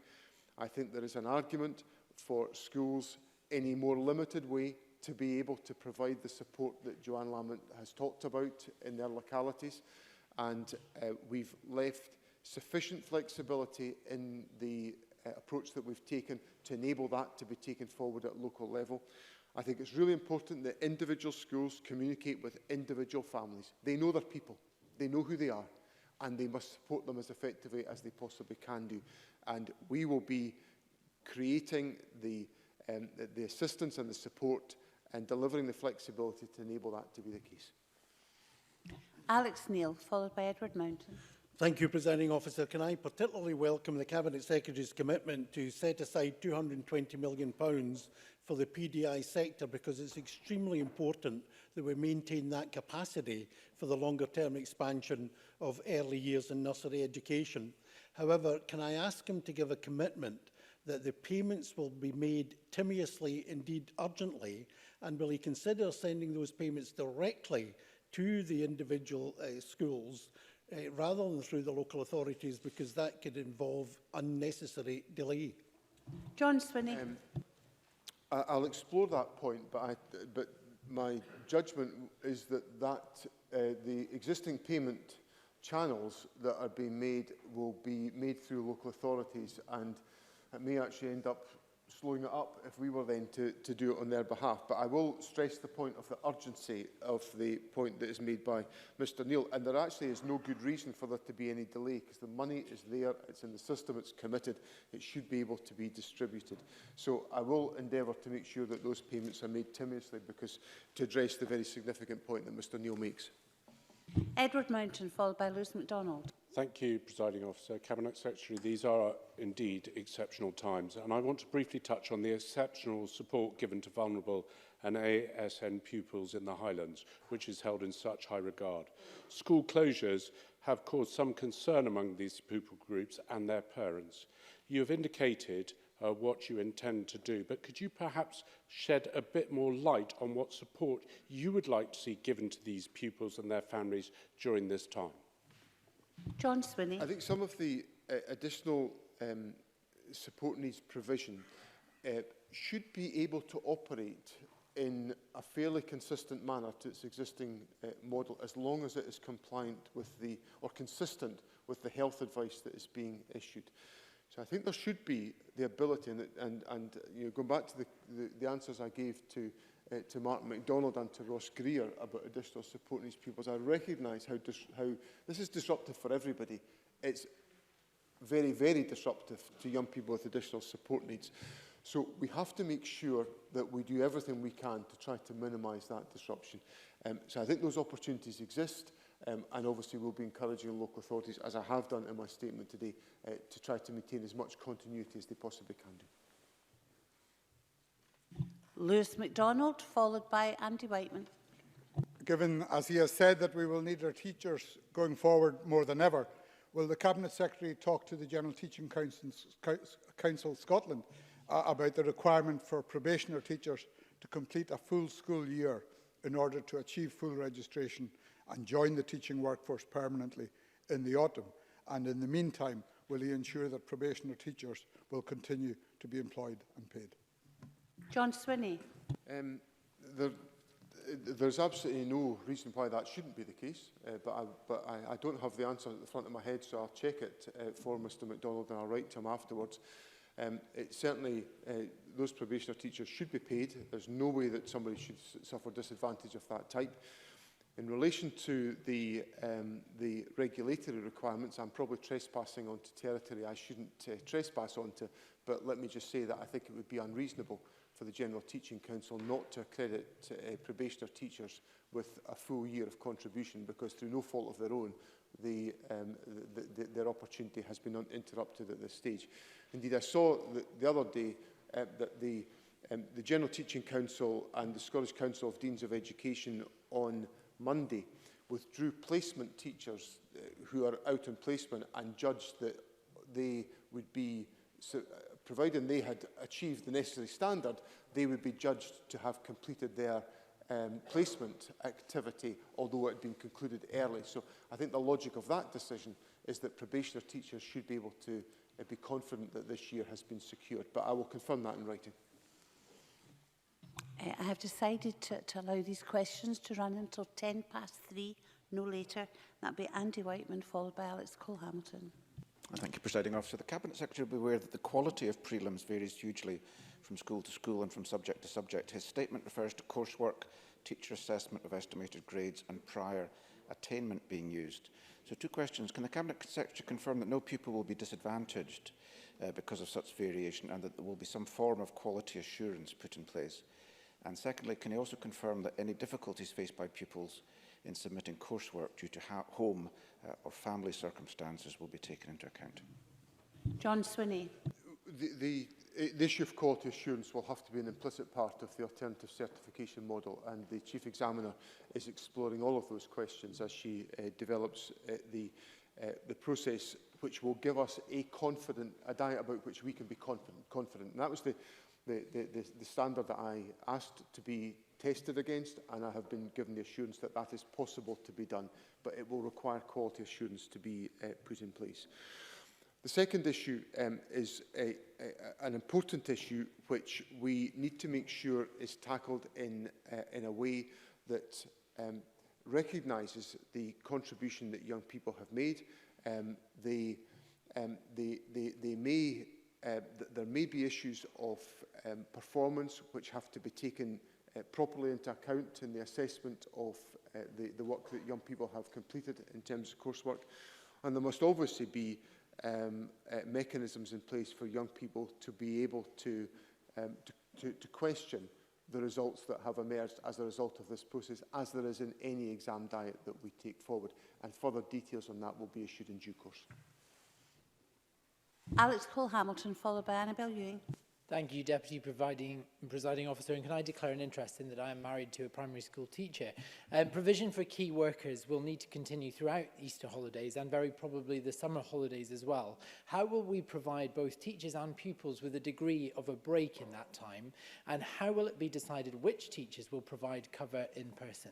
I think there is an argument for schools in a more limited way to be able to provide the support that Joanne Lamont has talked about in their localities, and we've left sufficient flexibility in the approach that we've taken to enable that to be taken forward at local level. I think it's really important that individual schools communicate with individual families. They know their people, they know who they are, and they must support them as effectively as they possibly can do. And we will be creating the assistance and the support and delivering the flexibility to enable that to be the case. Alex Neil, followed by Edward Mountain. Thank you, Presiding Officer. Can I particularly welcome the Cabinet Secretary's commitment to set aside £220 million for the PDI sector, because it's extremely important that we maintain that capacity for the longer-term expansion of early years and nursery education. However, can I ask him to give a commitment that the payments will be made timiously, indeed urgently, and will he consider sending those payments directly to the individual schools rather than through the local authorities, because that could involve unnecessary delay? John Swinney. I'll explore that point, but my judgment is that the existing payment channels that are being made will be made through local authorities, and it may actually end up slowing it up if we were then to do it on their behalf. But I will stress the point of the urgency of the point that is made by Mr Neil. And there actually is no good reason for there to be any delay, because the money is there, it's in the system, it's committed, it should be able to be distributed. So I will endeavour to make sure that those payments are made timely, because to address the very significant point that Mr Neil makes. Edward Mountain, followed by Lewis MacDonald. Thank you, Presiding Officer. Cabinet Secretary, these are indeed exceptional times, and I want to briefly touch on the exceptional support given to vulnerable and ASN pupils in the Highlands, which is held in such high regard. School closures have caused some concern among these pupil groups and their parents. You have indicated what you intend to do, but could you perhaps shed a bit more light on what support you would like to see given to these pupils and their families during this time? John Swinney. I think some of the additional support needs provision should be able to operate in a fairly consistent manner to its existing model, as long as it is compliant with or consistent with the health advice that is being issued. So I think there should be the ability, and you know, going back to the answers I gave to Martin MacDonald and to Ross Greer about additional support needs pupils, I recognise how this is disruptive for everybody. It's very, very disruptive to young people with additional support needs. So we have to make sure that we do everything we can to try to minimise that disruption. So I think those opportunities exist, and obviously we'll be encouraging local authorities, as I have done in my statement today, to try to maintain as much continuity as they possibly can do. Lewis MacDonald, followed by Andy Whiteman. Given, as he has said, that we will need our teachers going forward more than ever, will the Cabinet Secretary talk to the General Teaching Council Scotland about the requirement for probationary teachers to complete a full school year in order to achieve full registration and join the teaching workforce permanently in the autumn? And in the meantime, will he ensure that probationary teachers will continue to be employed and paid? John Swinney. There's absolutely no reason why that shouldn't be the case, but I don't have the answer at the front of my head, so I'll check it for Mr MacDonald and I'll write to him afterwards. Certainly, those probationary teachers should be paid. There's no way that somebody should suffer disadvantage of that type. In relation to the regulatory requirements, I'm probably trespassing onto territory I shouldn't trespass onto, but let me just say that I think it would be unreasonable for the General Teaching Council not to accredit probationary teachers with a full year of contribution, because through no fault of their own, their opportunity has been interrupted at this stage. Indeed, I saw the other day that the General Teaching Council and the Scottish Council of Deans of Education on Monday withdrew placement teachers who are out in placement and judged that they would be, provided they had achieved the necessary standard, they would be judged to have completed their placement activity, although it had been concluded early. So I think the logic of that decision is that probationary teachers should be able to be confident that this year has been secured. But I will confirm that in writing. I have decided to allow these questions to run until 3:10, no later. That'll be Andy Whiteman, followed by Alex Cole-Hamilton. Thank you, Presiding Officer. The Cabinet Secretary will be aware that the quality of prelims varies hugely from school to school and from subject to subject. His statement refers to coursework, teacher assessment of estimated grades and prior attainment being used. So 2 questions. Can the Cabinet Secretary confirm that no pupil will be disadvantaged because of such variation, and that there will be some form of quality assurance put in place? And secondly, can he also confirm that any difficulties faced by pupils in submitting coursework due to home or family circumstances will be taken into account? John Swinney. The issue of quality assurance will have to be an implicit part of the alternative certification model, and the Chief Examiner is exploring all of those questions as she develops the process, which will give us a diet about which we can be confident. And that was the standard that I asked to be tested against, and I have been given the assurance that that is possible to be done, but it will require quality assurance to be put in place. The second issue is an important issue which we need to make sure is tackled in a way that recognises the contribution that young people have made. They may there may be issues of performance which have to be taken properly into account in the assessment of the work that young people have completed in terms of coursework. And there must obviously be mechanisms in place for young people to be able to question the results that have emerged as a result of this process, as there is in any exam diet that we take forward. And further details on that will be issued in due course. Alex Cole-Hamilton, followed by Annabel Ewing. Thank you, Deputy Presiding Officer. And can I declare an interest in that I am married to a primary school teacher? Provision for key workers will need to continue throughout Easter holidays and very probably the summer holidays as well. How will we provide both teachers and pupils with a degree of a break in that time? And how will it be decided which teachers will provide cover in person?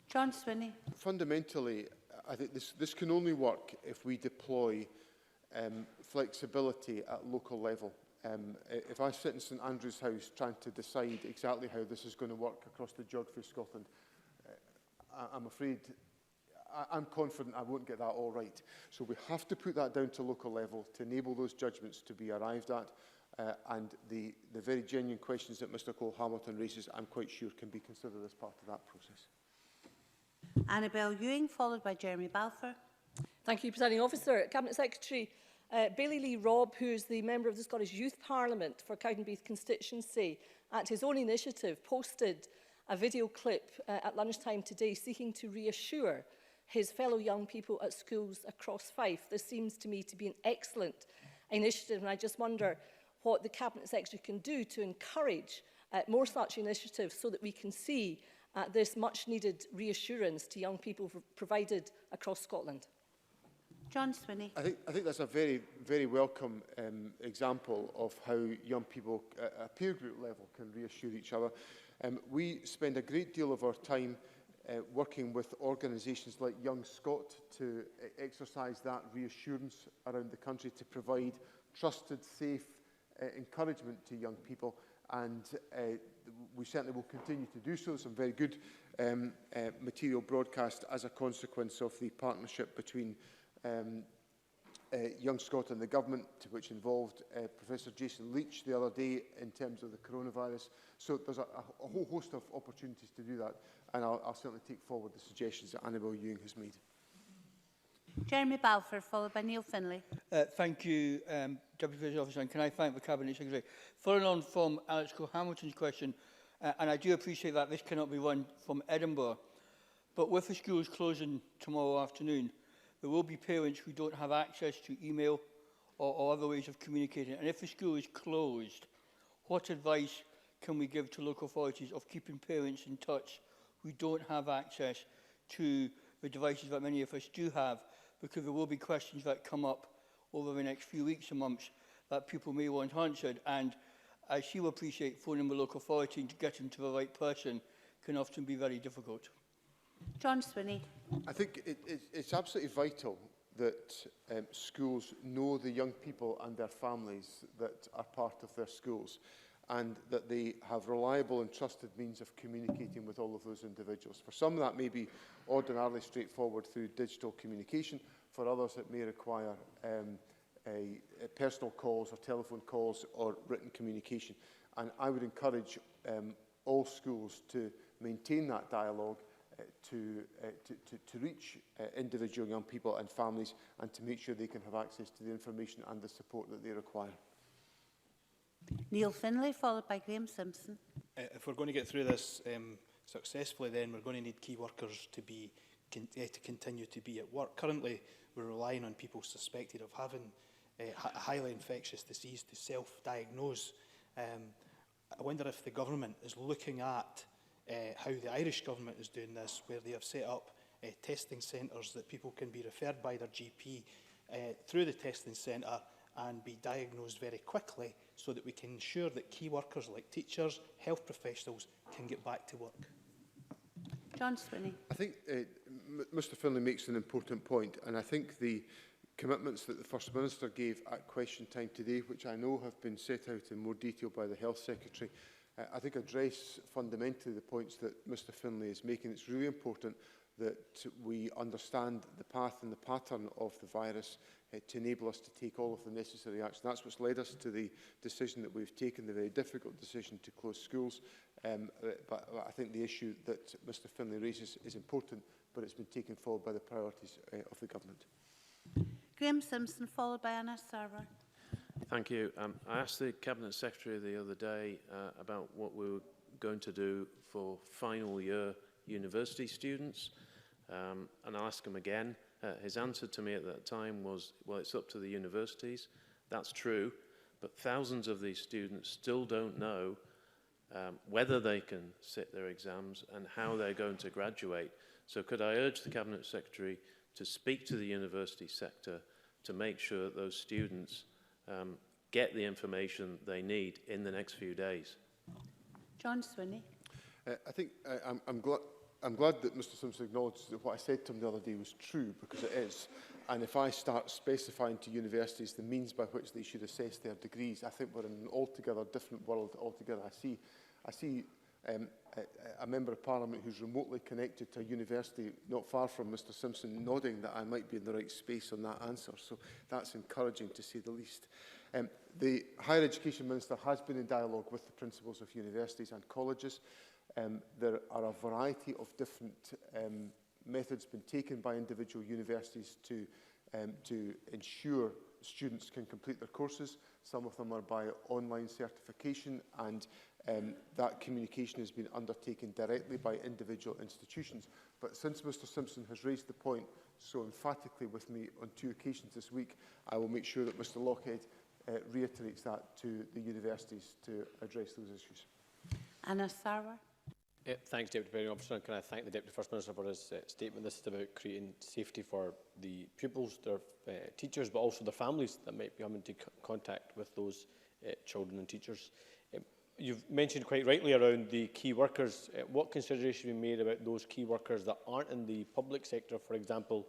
John Swinney. Fundamentally, I think this can only work if we deploy flexibility at local level. If I sit in St Andrew's House trying to decide exactly how this is going to work across the geography of Scotland, I'm afraid, I'm confident I won't get that all right. So we have to put that down to local level to enable those judgments to be arrived at. And the very genuine questions that Mr Cole-Hamilton raises, I'm quite sure can be considered as part of that process. Annabel Ewing, followed by Jeremy Balfour. Thank you, Presiding Officer. Cabinet Secretary Bailey Lee Robb, who is the member of the Scottish Youth Parliament for Cowdenbeath constituency, at his own initiative posted a video clip at lunchtime today seeking to reassure his fellow young people at schools across Fife. This seems to me to be an excellent initiative, and I just wonder what the Cabinet Secretary can do to encourage more such initiatives so that we can see this much-needed reassurance to young people provided across Scotland. John Swinney. I think that's a very, very welcome example of how young people at a peer group level can reassure each other. We spend a great deal of our time working with organisations like Young Scot to exercise that reassurance around the country, to provide trusted, safe encouragement to young people, and we certainly will continue to do so. Some very good material broadcast as a consequence of the partnership between Young Scot and the government, which involved Professor Jason Leach the other day in terms of the coronavirus. So there's a whole host of opportunities to do that, and I'll certainly take forward the suggestions that Annabel Ewing has made. Jeremy Balfour, followed by Neil Finlay. Thank you, Deputy Presiding Officer, and can I thank the Cabinet Secretary. Following on from Alex Cole-Hamilton's question, and I do appreciate that this cannot be run from Edinburgh, but with the schools closing tomorrow afternoon, there will be parents who don't have access to email or other ways of communicating. And if the school is closed, what advice can we give to local authorities of keeping parents in touch who don't have access to the devices that many of us do have? Because there will be questions that come up over the next few weeks and months that people may want answered. And as you appreciate, phoning the local authority to get into the right person can often be very difficult. John Swinney. I think it's absolutely vital that schools know the young people and their families that are part of their schools, and that they have reliable and trusted means of communicating with all of those individuals. For some, that may be ordinarily straightforward through digital communication. For others, it may require personal calls or telephone calls or written communication. And I would encourage all schools to maintain that dialogue, to reach individual young people and families, and to make sure they can have access to the information and the support that they require. Neil Finlay, followed by Graham Simpson. If we're going to get through this successfully, then we're going to need key workers to continue to be at work. Currently, we're relying on people suspected of having a highly infectious disease to self-diagnose. I wonder if the government is looking at how the Irish government is doing this, where they have set up testing centres that people can be referred by their GP through the testing centre and be diagnosed very quickly, so that we can ensure that key workers like teachers, health professionals can get back to work. John Swinney. I think Mr Finlay makes an important point, and I think the commitments that the First Minister gave at question time today, which I know have been set out in more detail by the Health Secretary, I think address fundamentally the points that Mr Finlay is making. It's really important that we understand the path and the pattern of the virus to enable us to take all of the necessary action. That's what's led us to the decision that we've taken, the very difficult decision to close schools. But I think the issue that Mr Finlay raises is important, but it's been taken forward by the priorities of the government. Graham Simpson, followed by Anna Sarwar. Thank you. I asked the Cabinet Secretary the other day about what we were going to do for final year university students, and I'll ask him again. His answer to me at that time was, well, it's up to the universities. That's true, but thousands of these students still don't know whether they can sit their exams and how they're going to graduate. So could I urge the Cabinet Secretary to speak to the university sector to make sure that those students get the information they need in the next few days? John Swinney. I think I'm glad that Mr Simpson acknowledged that what I said to him the other day was true, because it is. And if I start specifying to universities the means by which they should assess their degrees, I think we're in an altogether different world altogether. I see a Member of Parliament who's remotely connected to a university not far from Mr Simpson nodding that I might be in the right space on that answer. So that's encouraging, to say the least. The Higher Education Minister has been in dialogue with the principals of universities and colleges. There are a variety of different methods being taken by individual universities to ensure students can complete their courses. Some of them are by online certification, and that communication has been undertaken directly by individual institutions. But since Mr Simpson has raised the point so emphatically with me on 2 occasions this week, I will make sure that Mr Lockhead reiterates that to the universities to address those issues. Anna Sarwar. Thanks, Deputy Presiding Officer. And can I thank the Deputy First Minister for his statement. This is about creating safety for the pupils, their teachers, but also their families that might be coming into contact with those children and teachers. You've mentioned quite rightly around the key workers. What consideration have you made about those key workers that aren't in the public sector, for example,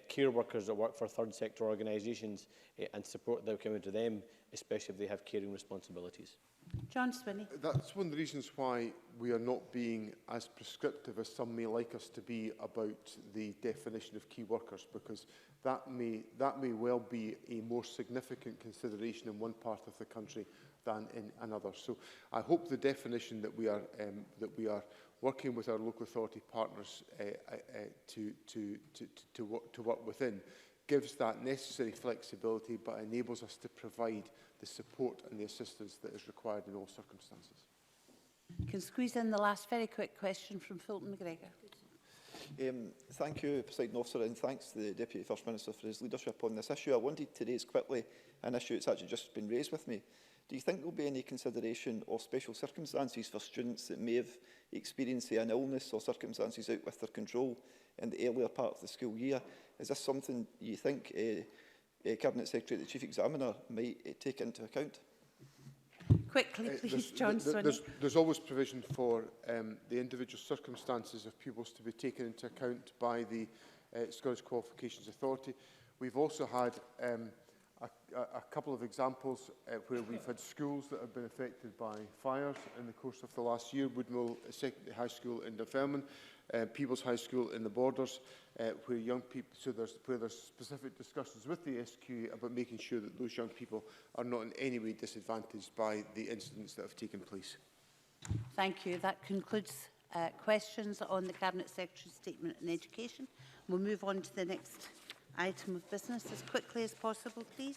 care workers that work for third sector organisations, and support that will come into them, especially if they have caring responsibilities? John Swinney. That's one of the reasons why we are not being as prescriptive as some may like us to be about the definition of key workers, because that may well be a more significant consideration in one part of the country than in another. So I hope the definition that we are working with our local authority partners to work within gives that necessary flexibility, but enables us to provide the support and the assistance that is required in all circumstances. You can squeeze in the last very quick question from Fulton McGregor. Thank you, Presiding Officer, and thanks to the Deputy First Minister for his leadership on this issue. I wanted to raise quickly an issue that's actually just been raised with me. Do you think there will be any consideration of special circumstances for students that may have experienced an illness or circumstances out with their control in the earlier part of the school year? Is this something you think Cabinet Secretary, the Chief Examiner, might take into account? Quickly, please, John Swinney. There's always provision for the individual circumstances of pupils to be taken into account by the Scottish Qualifications Authority. We've also had a couple of examples where we've had schools that have been affected by fires in the course of the last year. Woodmill High School in Dunfermline, Peebles High School in the Borders, where young people, where there's specific discussions with the SQA about making sure that those young people are not in any way disadvantaged by the incidents that have taken place. Thank you. That concludes questions on the Cabinet Secretary's statement on education. We'll move on to the next item of business as quickly as possible, please.